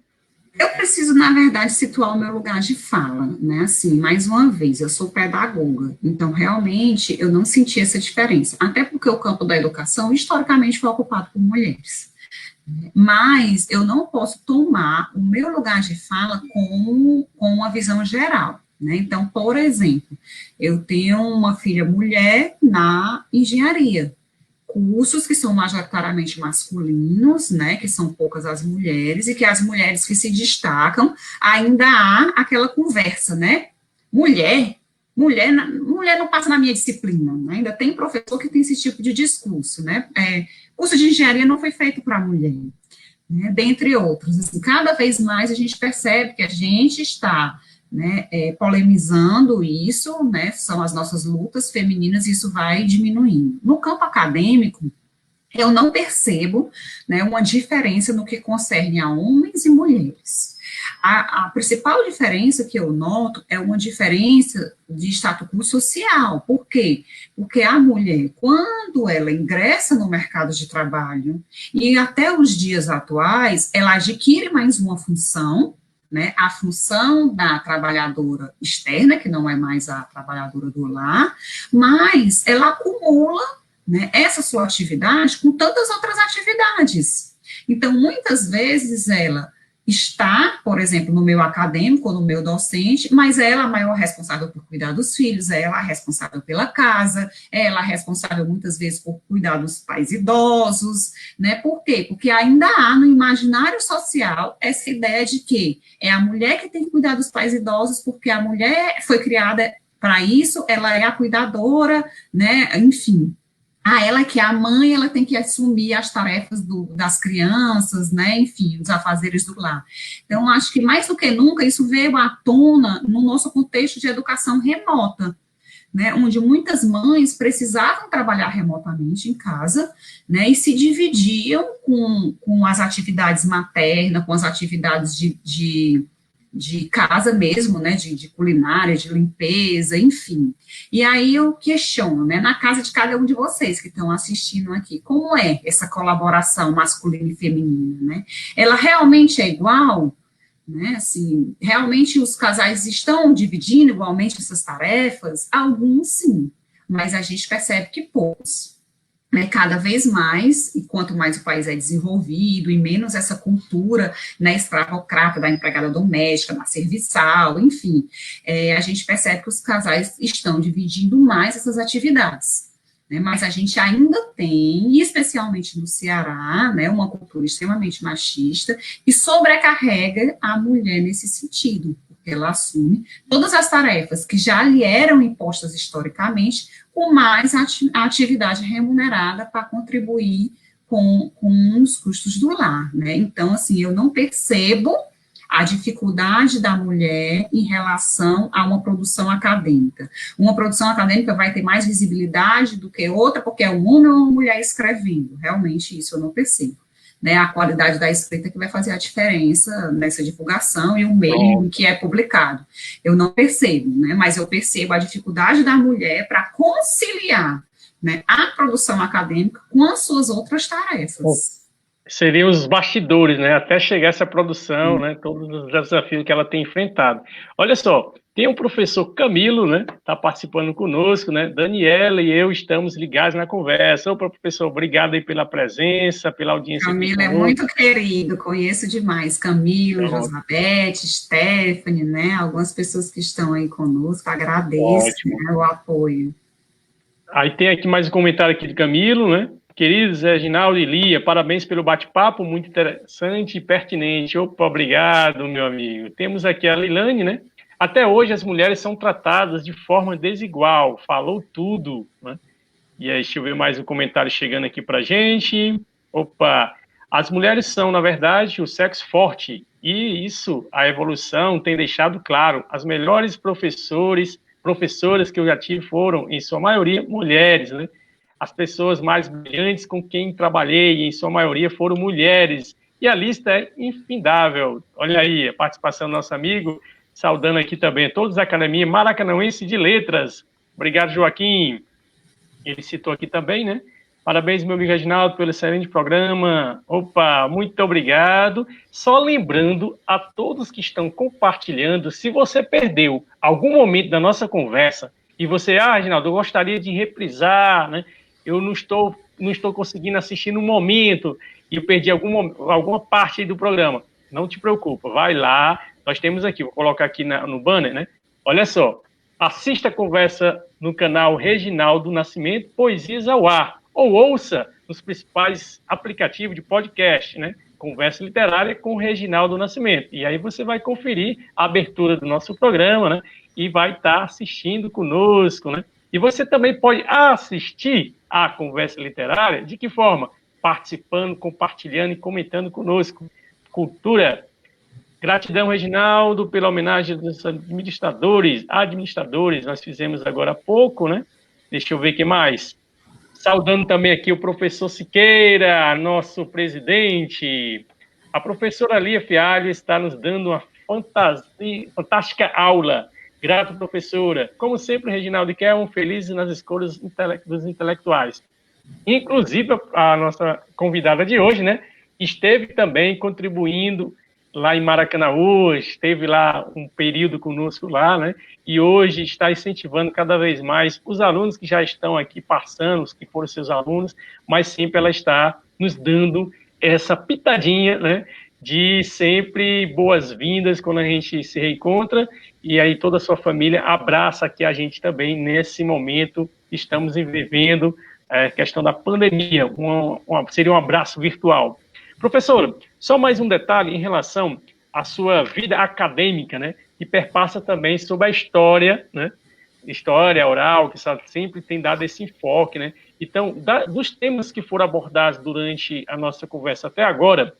Eu preciso, na verdade, situar o meu lugar de fala, né, assim, mais uma vez, eu sou pedagoga, então, realmente, eu não senti essa diferença, até porque o campo da educação, historicamente, foi ocupado por mulheres, mas eu não posso tomar o meu lugar de fala com uma visão geral, né, então, por exemplo, eu tenho uma filha mulher na engenharia, cursos que são majoritariamente masculinos, né, que são poucas as mulheres, e que as mulheres que se destacam, ainda há aquela conversa, né, mulher não passa na minha disciplina, né? Ainda tem professor que tem esse tipo de discurso, né, curso de engenharia não foi feito para mulher, né, dentre outros, assim, cada vez mais a gente percebe que a gente está, né, polemizando isso, né, são as nossas lutas femininas, e isso vai diminuindo. No campo acadêmico, eu não percebo, né, uma diferença no que concerne a homens e mulheres. A principal diferença que eu noto é uma diferença de status quo social. Por quê? Porque a mulher, quando ela ingressa no mercado de trabalho, e até os dias atuais, ela adquire mais uma função, né, a função da trabalhadora externa, que não é mais a trabalhadora do lar, mas ela acumula, né, essa sua atividade com tantas outras atividades. Então, muitas vezes ela está, por exemplo, no meio acadêmico, no meio docente, mas ela é a maior responsável por cuidar dos filhos, ela é a responsável pela casa, ela é a responsável muitas vezes por cuidar dos pais idosos, né? Por quê? Porque ainda há no imaginário social essa ideia de que é a mulher que tem que cuidar dos pais idosos, porque a mulher foi criada para isso, ela é a cuidadora, né? Enfim. Ela que é a mãe, ela tem que assumir as tarefas das crianças, né, enfim, os afazeres do lar. Então, acho que mais do que nunca isso veio à tona no nosso contexto de educação remota, né, onde muitas mães precisavam trabalhar remotamente em casa, né, e se dividiam com as atividades maternas, com as atividades de casa mesmo, né, de culinária, de limpeza, enfim. E aí eu questiono, né, na casa de cada um de vocês que estão assistindo aqui, como é essa colaboração masculina e feminina, né? Ela realmente é igual? Né, assim, realmente os casais estão dividindo igualmente essas tarefas? Alguns sim, mas a gente percebe que poucos. Né, cada vez mais, e quanto mais o país é desenvolvido, e menos essa cultura, né, escravocrata da empregada doméstica, da serviçal, enfim, a gente percebe que os casais estão dividindo mais essas atividades, né, mas a gente ainda tem, especialmente no Ceará, né, uma cultura extremamente machista, que sobrecarrega a mulher nesse sentido, porque ela assume todas as tarefas que já lhe eram impostas historicamente, com mais a atividade remunerada para contribuir com os custos do lar, né? Então, assim, eu não percebo a dificuldade da mulher em relação a uma produção acadêmica. Uma produção acadêmica vai ter mais visibilidade do que outra, porque é um homem ou uma mulher escrevendo. Realmente, isso eu não percebo. Né, a qualidade da escrita que vai fazer a diferença nessa divulgação e o meio em que é publicado. Eu não percebo, né, mas eu percebo a dificuldade da mulher para conciliar, né, a produção acadêmica com as suas outras tarefas. Seriam os bastidores, né, até chegar essa produção, né, todos os desafios que ela tem enfrentado. Olha só, tem o professor Camilo, né, está participando conosco, né, Daniela e eu estamos ligados na conversa. Opa, professor, obrigado aí pela presença, pela audiência. Camilo é muito querido, conheço demais, Camilo, Josabete, Stephanie, né, algumas pessoas que estão aí conosco, agradeço, né, o apoio. Aí tem aqui mais um comentário aqui de Camilo, né, queridos Reginaldo e Lia, parabéns pelo bate-papo, muito interessante e pertinente. Opa, obrigado, meu amigo. Temos aqui a Lilane, né? Até hoje as mulheres são tratadas de forma desigual, falou tudo, né? E aí, deixa eu ver mais um comentário chegando aqui pra gente. Opa, as mulheres são, na verdade, o sexo forte, e isso, a evolução tem deixado claro. As melhores professoras que eu já tive foram, em sua maioria, mulheres, né? As pessoas mais brilhantes com quem trabalhei, em sua maioria, foram mulheres. E a lista é infindável. Olha aí, a participação do nosso amigo, saudando aqui também todos da Academia Maracanãense de Letras. Obrigado, Joaquim. Ele citou aqui também, né? Parabéns, meu amigo Reginaldo, pelo excelente programa. Opa, muito obrigado. Só lembrando a todos que estão compartilhando, se você perdeu algum momento da nossa conversa e você, Reginaldo, eu gostaria de reprisar, né? Eu não estou conseguindo assistir no momento e eu perdi alguma parte do programa. Não te preocupa, vai lá. Nós temos aqui, vou colocar aqui no banner, né? Olha só, assista a conversa no canal Reginaldo Nascimento, Poesias ao Ar, ou ouça nos principais aplicativos de podcast, né? Conversa Literária com Reginaldo Nascimento. E aí você vai conferir a abertura do nosso programa, né? E vai estar assistindo conosco, né? E você também pode assistir a Conversa Literária, de que forma? Participando, compartilhando e comentando conosco. Cultura. Gratidão, Reginaldo, pela homenagem dos administradores, nós fizemos agora há pouco, né? Deixa eu ver o que mais. Saudando também aqui o professor Siqueira, nosso presidente. A professora Lia Fialho está nos dando uma fantástica aula. Grato, professora. Como sempre, Reginaldo Kelman, feliz nas escolhas dos intelectuais. Inclusive, a nossa convidada de hoje, né, esteve também contribuindo lá em Maracanaú, esteve lá um período conosco lá, né, e hoje está incentivando cada vez mais os alunos que já estão aqui passando, os que foram seus alunos, mas sempre ela está nos dando essa pitadinha, né, de sempre boas-vindas quando a gente se reencontra, e aí toda a sua família abraça aqui a gente também nesse momento, estamos vivendo a questão da pandemia, seria um abraço virtual. Professora, só mais um detalhe em relação à sua vida acadêmica, né, que perpassa também sobre a história, né, história oral, que sempre tem dado esse enfoque, né. Então, dos temas que foram abordados durante a nossa conversa até agora,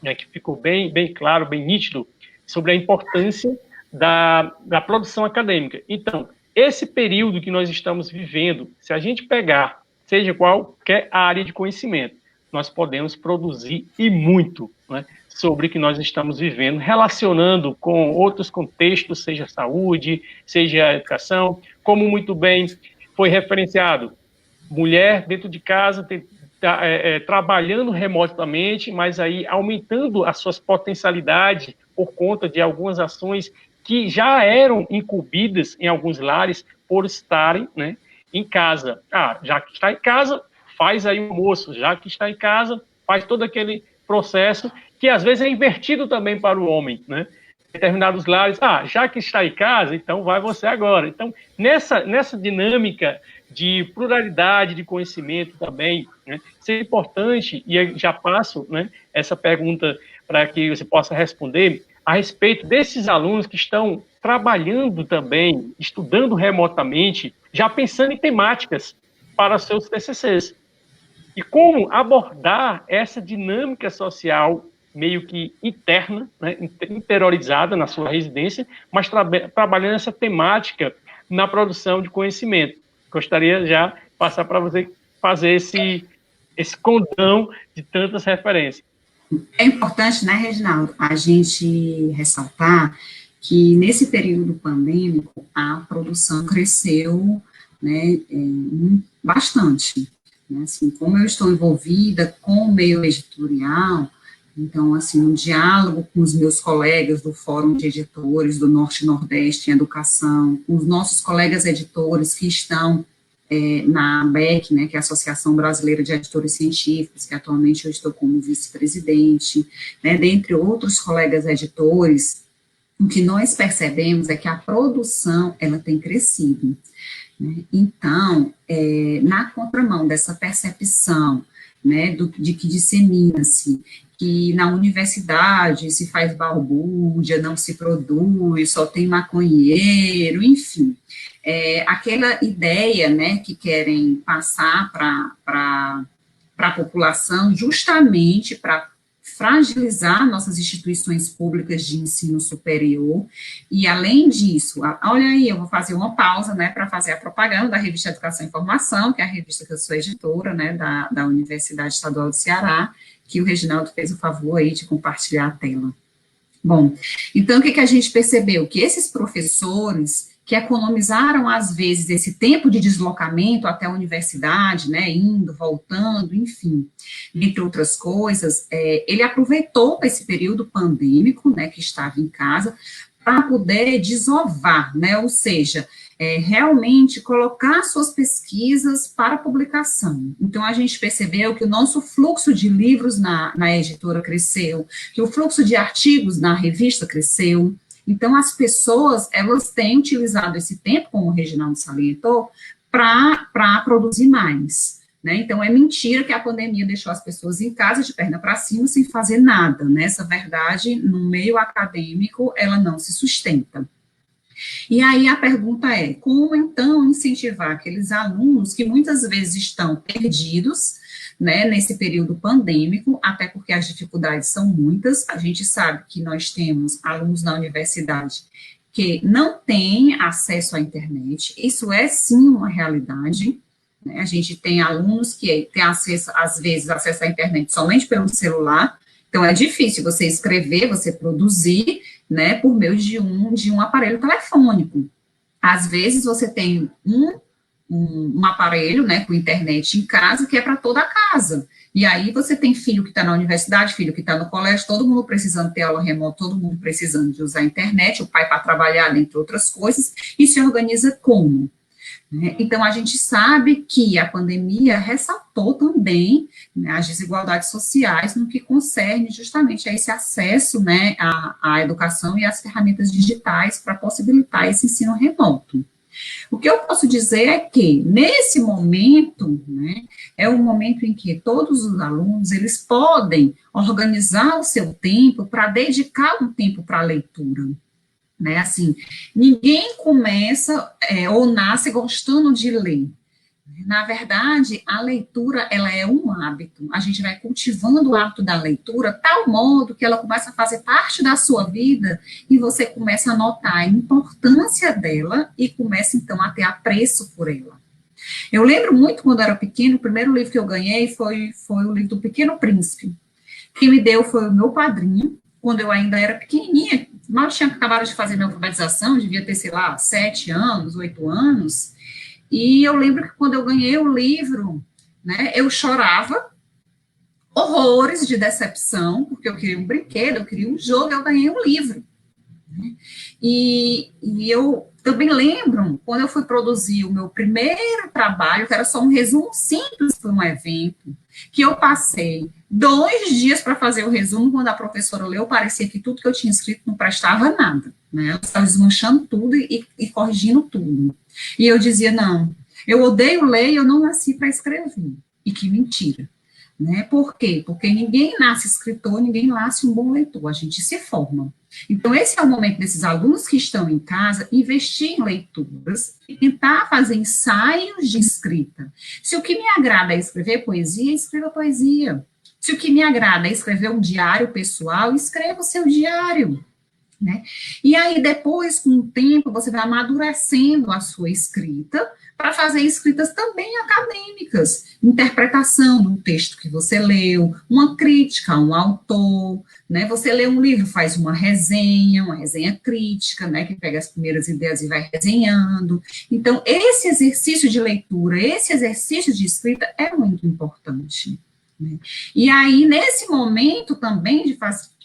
né, que ficou bem claro, bem nítido, sobre a importância da produção acadêmica. Então, esse período que nós estamos vivendo, se a gente pegar, seja qualquer área de conhecimento, nós podemos produzir e muito, né, sobre o que nós estamos vivendo, relacionando com outros contextos, seja saúde, seja educação, como muito bem foi referenciado, mulher dentro de casa, trabalhando remotamente, mas aí aumentando as suas potencialidades por conta de algumas ações que já eram incumbidas em alguns lares por estarem, né, em casa. Já que está em casa, faz aí o almoço, já que está em casa, faz todo aquele processo que às vezes é invertido também para o homem, né? Determinados lares, já que está em casa, então vai você agora. Então, nessa dinâmica de pluralidade de conhecimento também, né, seria importante, e já passo, né, essa pergunta para que você possa responder, a respeito desses alunos que estão trabalhando também, estudando remotamente, já pensando em temáticas para seus TCCs. E como abordar essa dinâmica social meio que interna, né, interiorizada na sua residência, mas trabalhando essa temática na produção de conhecimento. Gostaria já de passar para você fazer esse condão de tantas referências. É importante, né, Reginaldo, a gente ressaltar que nesse período pandêmico a produção cresceu, né, bastante. Né, assim, como eu estou envolvida com o meio editorial, então, assim, um diálogo com os meus colegas do Fórum de Editores do Norte e Nordeste em Educação, com os nossos colegas editores que estão na ABEC, né, que é a Associação Brasileira de Editores Científicos, que atualmente eu estou como vice-presidente, né, dentre outros colegas editores, o que nós percebemos é que a produção, ela tem crescido, né? Então, na contramão dessa percepção, né, de que dissemina-se, que na universidade se faz balbúrdia, não se produz, só tem maconheiro, enfim, aquela ideia, né, que querem passar para a população, justamente para fragilizar nossas instituições públicas de ensino superior, e além disso, olha aí, eu vou fazer uma pausa, né, para fazer a propaganda da revista Educação e Informação, que é a revista que eu sou editora, né, da Universidade Estadual do Ceará, que o Reginaldo fez o favor aí de compartilhar a tela. Bom, então o que a gente percebeu? Que esses professores que economizaram, às vezes, esse tempo de deslocamento até a universidade, né, indo, voltando, enfim, entre outras coisas, ele aproveitou esse período pandêmico, né, que estava em casa, para poder desovar, né, ou seja, realmente colocar suas pesquisas para publicação. Então, a gente percebeu que o nosso fluxo de livros na editora cresceu, que o fluxo de artigos na revista cresceu. Então, as pessoas, elas têm utilizado esse tempo, como o Reginaldo salientou, para produzir mais, né? Então, é mentira que a pandemia deixou as pessoas em casa, de perna para cima, sem fazer nada, né? Essa verdade, no meio acadêmico, ela não se sustenta. E aí a pergunta é, como então incentivar aqueles alunos que muitas vezes estão perdidos, né, nesse período pandêmico, até porque as dificuldades são muitas, a gente sabe que nós temos alunos na universidade que não têm acesso à internet, isso é sim uma realidade, né, a gente tem alunos que têm acesso, às vezes, acesso à internet somente pelo celular, então é difícil você escrever, você produzir, né, por meio de um aparelho telefônico. Às vezes você tem um aparelho, né, com internet em casa, que é para toda a casa. E aí você tem filho que está na universidade, filho que está no colégio, todo mundo precisando ter aula remota, todo mundo precisando de usar a internet, o pai para trabalhar, entre outras coisas, e se organiza como? Né? Então, a gente sabe que a pandemia ressaltou também, né, as desigualdades sociais no que concerne justamente a esse acesso, né, à educação e às ferramentas digitais para possibilitar esse ensino remoto. O que eu posso dizer é que, nesse momento, né, é um momento em que todos os alunos, eles podem organizar o seu tempo para dedicar um tempo para a leitura, né, assim, ninguém começa ou nasce gostando de ler. Na verdade, a leitura, ela é um hábito. A gente vai cultivando o hábito da leitura, tal modo que ela começa a fazer parte da sua vida e você começa a notar a importância dela e começa, então, a ter apreço por ela. Eu lembro muito, quando eu era pequeno, o primeiro livro que eu ganhei foi o livro do Pequeno Príncipe. Quem me deu foi o meu padrinho, quando eu ainda era pequenininha, mal tinha acabado de fazer minha alfabetização, devia ter, sei lá, 7 anos, 8 anos, e eu lembro que quando eu ganhei o livro, né, eu chorava horrores de decepção, porque eu queria um brinquedo, eu queria um jogo, eu ganhei um livro. Né? E eu também lembro, quando eu fui produzir o meu primeiro trabalho, que era só um resumo simples para um evento, que eu passei 2 dias para fazer o resumo, quando a professora leu, parecia que tudo que eu tinha escrito não prestava nada, né? Ela estava desmanchando tudo e corrigindo tudo. E eu dizia, não, eu odeio ler e eu não nasci para escrever. E que mentira. Né? Por quê? Porque ninguém nasce escritor, ninguém nasce um bom leitor, a gente se forma. Então, esse é o momento desses alunos que estão em casa, investir em leituras e tentar fazer ensaios de escrita. Se o que me agrada é escrever poesia, escreva poesia. Se o que me agrada é escrever um diário pessoal, escreva o seu diário. Né? E aí, depois, com o tempo, você vai amadurecendo a sua escrita para fazer escritas também acadêmicas, interpretação do texto que você leu, uma crítica a um autor, né? Você lê um livro, faz uma resenha crítica, né? Que pega as primeiras ideias e vai resenhando. Então, esse exercício de leitura, esse exercício de escrita é muito importante. Né? E aí, nesse momento também de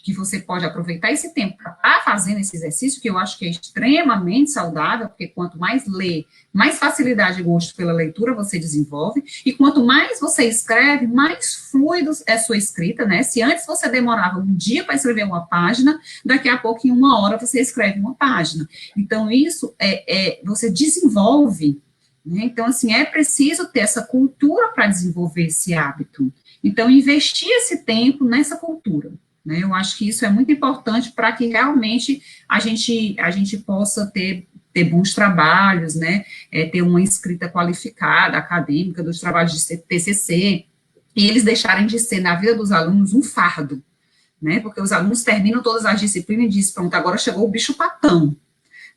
que você pode aproveitar esse tempo para estar fazendo esse exercício, que eu acho que é extremamente saudável, porque quanto mais lê, mais facilidade e gosto pela leitura você desenvolve, e quanto mais você escreve, mais fluido é a sua escrita, né? Se antes você demorava um dia para escrever uma página, daqui a pouco, em 1 hora, você escreve uma página. Então, isso você desenvolve, né? Então, assim, é preciso ter essa cultura para desenvolver esse hábito. Então, investir esse tempo nessa cultura. Né, eu acho que isso é muito importante para que realmente a gente possa ter bons trabalhos, né, ter uma escrita qualificada, acadêmica, dos trabalhos de TCC, e eles deixarem de ser, na vida dos alunos, um fardo, né, porque os alunos terminam todas as disciplinas e dizem, pronto, agora chegou o bicho-papão,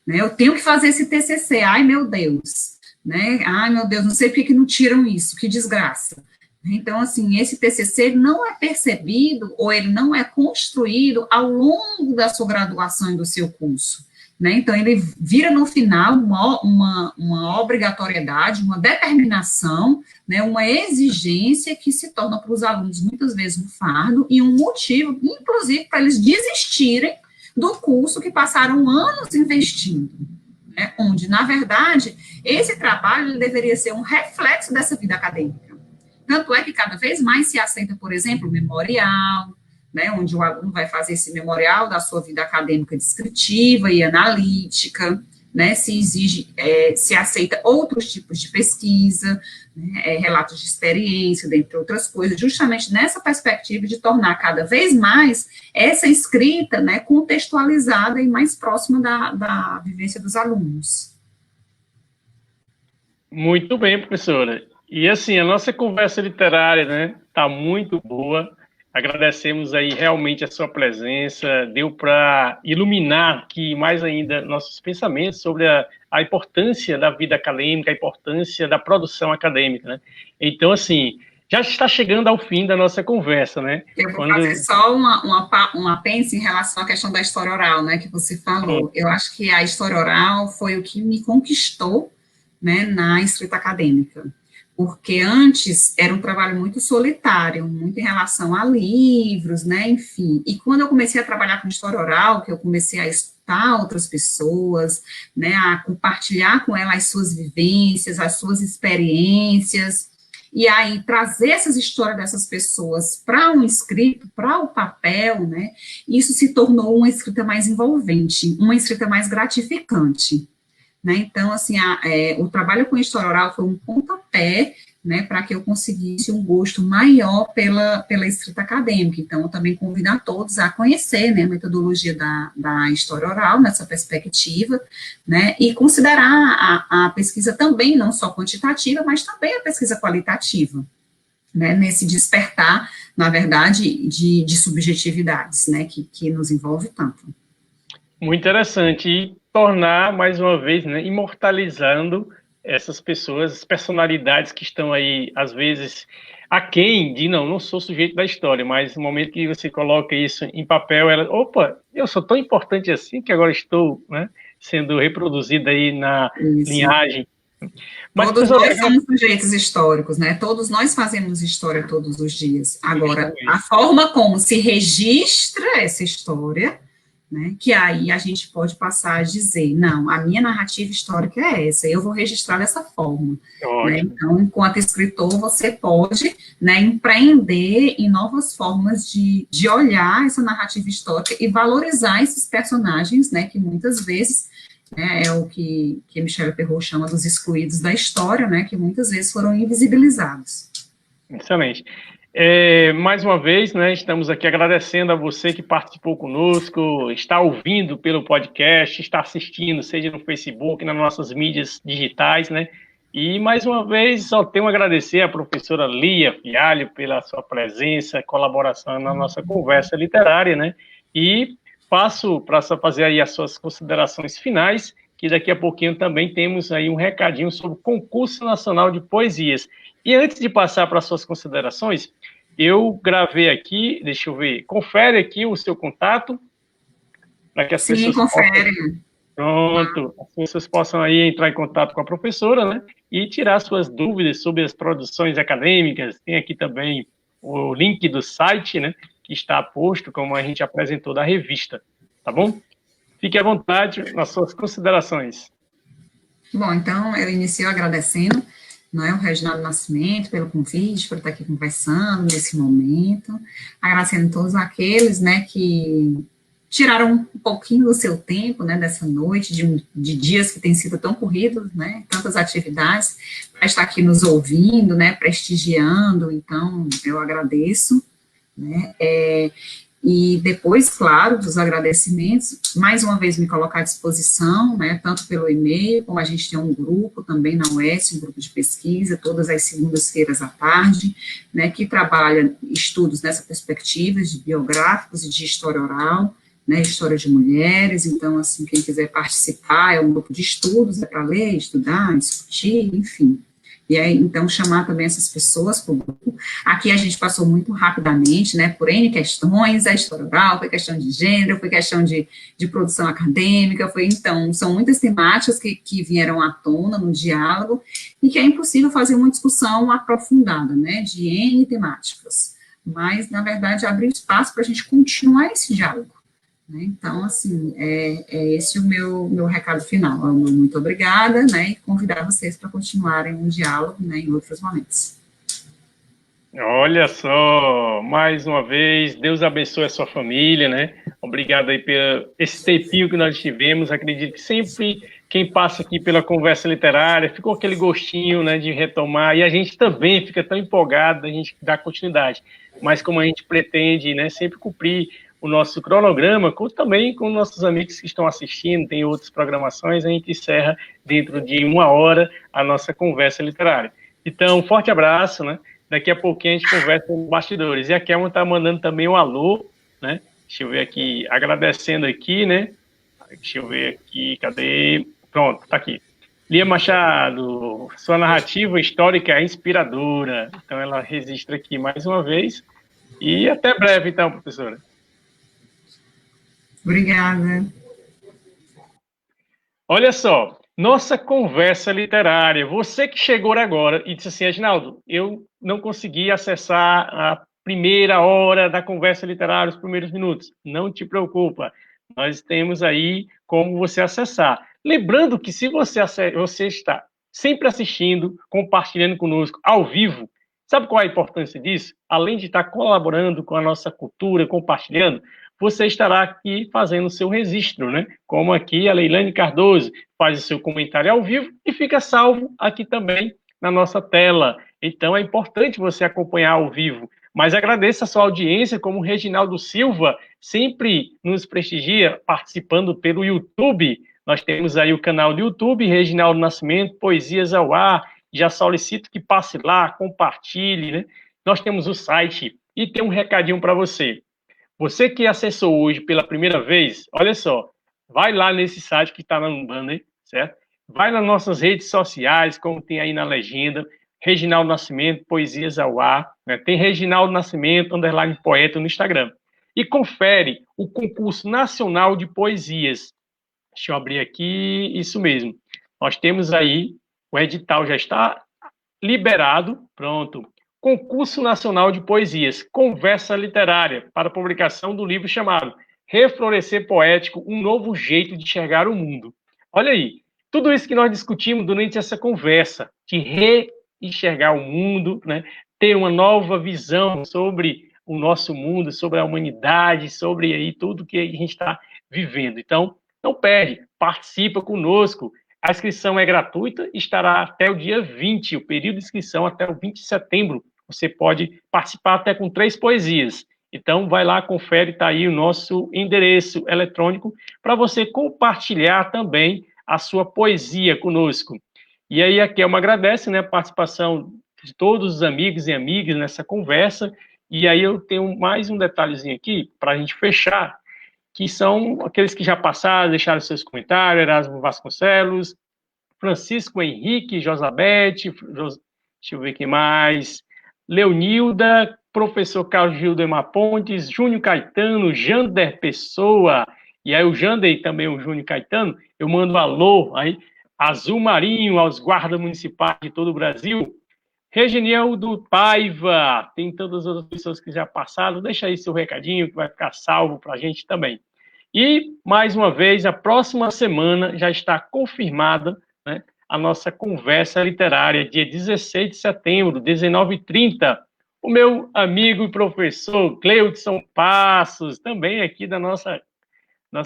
né, eu tenho que fazer esse TCC, ai meu Deus, né, ai meu Deus, não sei por que não tiram isso, que desgraça. Então, assim, esse TCC não é percebido ou ele não é construído ao longo da sua graduação e do seu curso, né? Então, ele vira no final uma obrigatoriedade, uma determinação, né? Uma exigência que se torna para os alunos muitas vezes um fardo e um motivo, inclusive, para eles desistirem do curso que passaram anos investindo, né? Onde, na verdade, esse trabalho ele deveria ser um reflexo dessa vida acadêmica. Tanto é que cada vez mais se aceita, por exemplo, o memorial, né, onde o aluno vai fazer esse memorial da sua vida acadêmica descritiva e analítica, né, se aceita outros tipos de pesquisa, né, relatos de experiência, dentre outras coisas, justamente nessa perspectiva de tornar cada vez mais essa escrita, né, contextualizada e mais próxima da vivência dos alunos. Muito bem, professora. E assim, a nossa conversa literária, né, tá muito boa. Agradecemos aí realmente a sua presença, deu para iluminar aqui mais ainda nossos pensamentos sobre a importância da vida acadêmica, a importância da produção acadêmica, né? Então, assim, já está chegando ao fim da nossa conversa, né? Eu vou fazer só um apêndice em relação à questão da história oral, né, que você falou. Eu acho que a história oral foi o que me conquistou, né, na escrita acadêmica, porque antes era um trabalho muito solitário, muito em relação a livros, né, enfim. E quando eu comecei a trabalhar com história oral, que eu comecei a escutar outras pessoas, né, a compartilhar com elas as suas vivências, as suas experiências, e aí trazer essas histórias dessas pessoas para um escrito, para o papel, né, isso se tornou uma escrita mais envolvente, uma escrita mais gratificante, né, então, assim, o trabalho com história oral foi um pontapé, né, para que eu conseguisse um gosto maior pela escrita acadêmica. Então, eu também convido a todos a conhecer, né, a metodologia da história oral, nessa perspectiva, né, e considerar a pesquisa também, não só quantitativa, mas também a pesquisa qualitativa, né, nesse despertar, na verdade, de subjetividades, né, que nos envolve tanto. Muito interessante, e tornar, mais uma vez, né, imortalizando essas pessoas, as personalidades que estão aí, às vezes, aquém de, não sou sujeito da história, mas no momento que você coloca isso em papel, ela, opa, eu sou tão importante assim que agora estou, né, sendo reproduzido aí na linhagem. Mas, todos nós somos sujeitos históricos, né? Todos nós fazemos história todos os dias. Agora, a forma como se registra essa história, né, que aí a gente pode passar a dizer, não, a minha narrativa histórica é essa, eu vou registrar dessa forma. Né? Então, enquanto escritor, você pode, né, empreender em novas formas de olhar essa narrativa histórica e valorizar esses personagens, né, que muitas vezes, né, é o que Michel Perrault chama dos excluídos da história, né, que muitas vezes foram invisibilizados. Excelente. Mais uma vez, né, estamos aqui agradecendo a você que participou conosco, está ouvindo pelo podcast, está assistindo, seja no Facebook, nas nossas mídias digitais, né, e mais uma vez só tenho a agradecer à professora Lia Fialho pela sua presença, colaboração na nossa conversa literária, né, e passo para fazer aí as suas considerações finais, que daqui a pouquinho também temos aí um recadinho sobre o Concurso Nacional de Poesias. E antes de passar para as suas considerações, eu gravei aqui, deixa eu ver, confere aqui o seu contato, para que as pessoas confere. Pronto, as pessoas possam aí entrar em contato com a professora, né, e tirar suas dúvidas sobre as produções acadêmicas. Tem aqui também o link do site, né, que está posto, como a gente apresentou da revista, tá bom? Fique à vontade nas suas considerações. Bom, então eu inicio agradecendo, não é, o Reginaldo Nascimento pelo convite, por estar aqui conversando nesse momento, agradecendo todos aqueles, né, que tiraram um pouquinho do seu tempo, né, dessa noite, de dias que têm sido tão corridos, né, tantas atividades, para estar aqui nos ouvindo, né, prestigiando, então eu agradeço, né, e depois, claro, dos agradecimentos, mais uma vez me colocar à disposição, né, tanto pelo e-mail, como a gente tem um grupo também na UES, um grupo de pesquisa, todas as segundas-feiras à tarde, né, que trabalha estudos nessa perspectiva de biográficos e de história oral, né, história de mulheres. Então, assim, quem quiser participar, é um grupo de estudos, é para ler, estudar, discutir, enfim. E aí, então, chamar também essas pessoas para o grupo. Aqui a gente passou muito rapidamente, né, por N questões, a história oral, foi questão de gênero, foi questão de produção acadêmica, então, são muitas temáticas que vieram à tona no diálogo, e que é impossível fazer uma discussão aprofundada, né, de N temáticas, mas, na verdade, abrir espaço para a gente continuar esse diálogo. Então, assim, é esse o meu recado final. Muito obrigada, né, e convidar vocês para continuarem um diálogo, né, em outros momentos. Olha só, mais uma vez, Deus abençoe a sua família, né? Obrigado aí por esse tempinho que nós tivemos. Acredito que sempre quem passa aqui pela conversa literária ficou aquele gostinho, né, de retomar, e a gente também fica tão empolgado, a gente dá continuidade. Mas como a gente pretende, né, sempre cumprir o nosso cronograma, também com nossos amigos que estão assistindo, tem outras programações, a gente encerra dentro de 1 hora a nossa conversa literária. Então, um forte abraço, né? Daqui a pouquinho a gente conversa com os bastidores. E a Kelma está mandando também um alô, né? Deixa eu ver aqui, agradecendo aqui, né? Deixa eu ver aqui, cadê? Pronto, tá aqui. Lia Machado, sua narrativa histórica é inspiradora. Então, ela registra aqui mais uma vez. E até breve, então, professora. Obrigada. Olha só, nossa conversa literária. Você que chegou agora e disse assim, Aginaldo, eu não consegui acessar a primeira hora da conversa literária, os primeiros minutos. Não te preocupa, nós temos aí como você acessar. Lembrando que se você está sempre assistindo, compartilhando conosco ao vivo, sabe qual é a importância disso? Além de estar colaborando com a nossa cultura, compartilhando, você estará aqui fazendo o seu registro, né? Como aqui a Leilane Cardoso faz o seu comentário ao vivo e fica salvo aqui também na nossa tela. Então é importante você acompanhar ao vivo. Mas agradeço a sua audiência, como o Reginaldo Silva sempre nos prestigia participando pelo YouTube. Nós temos aí o canal do YouTube, Reginaldo Nascimento, Poesias ao Ar. Já solicito que passe lá, compartilhe, né? Nós temos o site e tem um recadinho para você. Você que acessou hoje pela primeira vez, olha só, vai lá nesse site que está no banner, certo? Vai nas nossas redes sociais, como tem aí na legenda, Reginaldo Nascimento, Poesias ao Ar, né? Tem Reginaldo Nascimento, _poeta no Instagram. E confere o concurso nacional de poesias. Deixa eu abrir aqui, isso mesmo. Nós temos aí, o edital já está liberado, pronto. Concurso Nacional de Poesias, Conversa Literária, para publicação do livro chamado Reflorescer Poético, um novo jeito de enxergar o mundo. Olha aí, tudo isso que nós discutimos durante essa conversa, de reenxergar o mundo, né? Ter uma nova visão sobre o nosso mundo, sobre a humanidade, sobre aí tudo que a gente está vivendo. Então, não perde, participa conosco. A inscrição é gratuita, estará até o dia 20, o período de inscrição até o 20 de setembro. Você pode participar até com 3 poesias. Então, vai lá, confere, está aí o nosso endereço eletrônico para você compartilhar também a sua poesia conosco. E aí, a Kelma agradece, né, a participação de todos os amigos e amigas nessa conversa. E aí, eu tenho mais um detalhezinho aqui para a gente fechar, que são aqueles que já passaram, deixaram seus comentários, Erasmo Vasconcelos, Francisco Henrique, Josabete, deixa eu ver quem mais, Leonilda, professor Carlos Gildemar Pontes, Júnior Caetano, Jander Pessoa, e aí o Jander e também o Júnior Caetano, eu mando um alô aí, Azul Marinho, aos guardas municipais de todo o Brasil, Reginaldo Paiva, tem todas as outras pessoas que já passaram, deixa aí seu recadinho, que vai ficar salvo para a gente também. E, mais uma vez, a próxima semana já está confirmada, né, a nossa conversa literária, dia 16 de setembro, 19h30. O meu amigo e professor Cleudson Passos, também aqui da nossa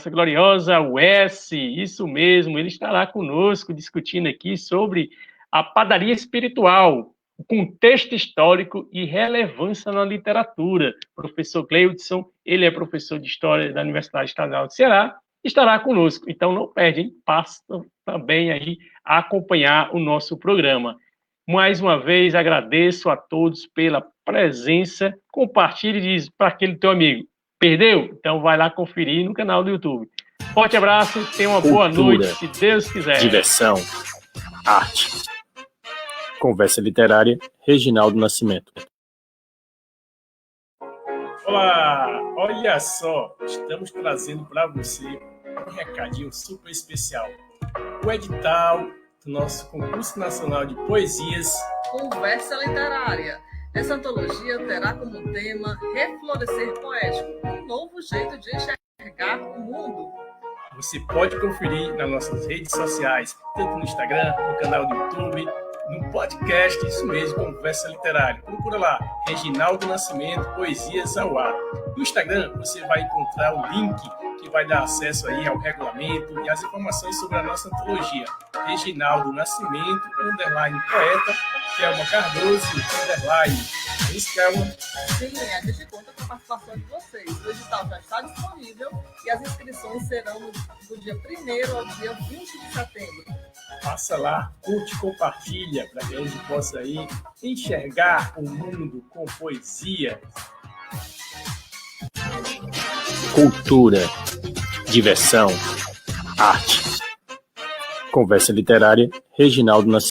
gloriosa UES, isso mesmo, ele estará conosco discutindo aqui sobre a padaria espiritual, o contexto histórico e relevância na literatura. Professor Cleudson, ele é professor de História da Universidade Estadual do Ceará, estará conosco. Então, não perde, hein? Passa também aí a acompanhar o nosso programa. Mais uma vez, agradeço a todos pela presença. Compartilhe e diz para aquele teu amigo. Perdeu? Então, vai lá conferir no canal do YouTube. Forte abraço, tenha uma boa noite, se Deus quiser. Diversão, arte. Conversa literária, Reginaldo Nascimento. Olá, olha só, estamos trazendo para você um recadinho super especial. O edital do nosso Concurso Nacional de Poesias, Conversa Literária. Essa antologia terá como tema Reflorescer Poético, um novo jeito de enxergar o mundo. Você pode conferir nas nossas redes sociais, tanto no Instagram, no canal do YouTube, no podcast, isso mesmo, Conversa Literária. Procura lá, Reginaldo Nascimento, Poesias ao Ar. No Instagram, você vai encontrar o link que vai dar acesso aí ao regulamento e às informações sobre a nossa antologia. Reginaldo Nascimento, _poeta, Kelma Cardoso, _ Iscama. Sim, a gente conta com a participação de vocês. O edital já está disponível e as inscrições serão do dia 1º ao dia 20 de setembro. Passa lá, curte, compartilha, para que a gente possa aí enxergar o mundo com poesia. Cultura, diversão, arte. Conversa Literária, Reginaldo Nascimento.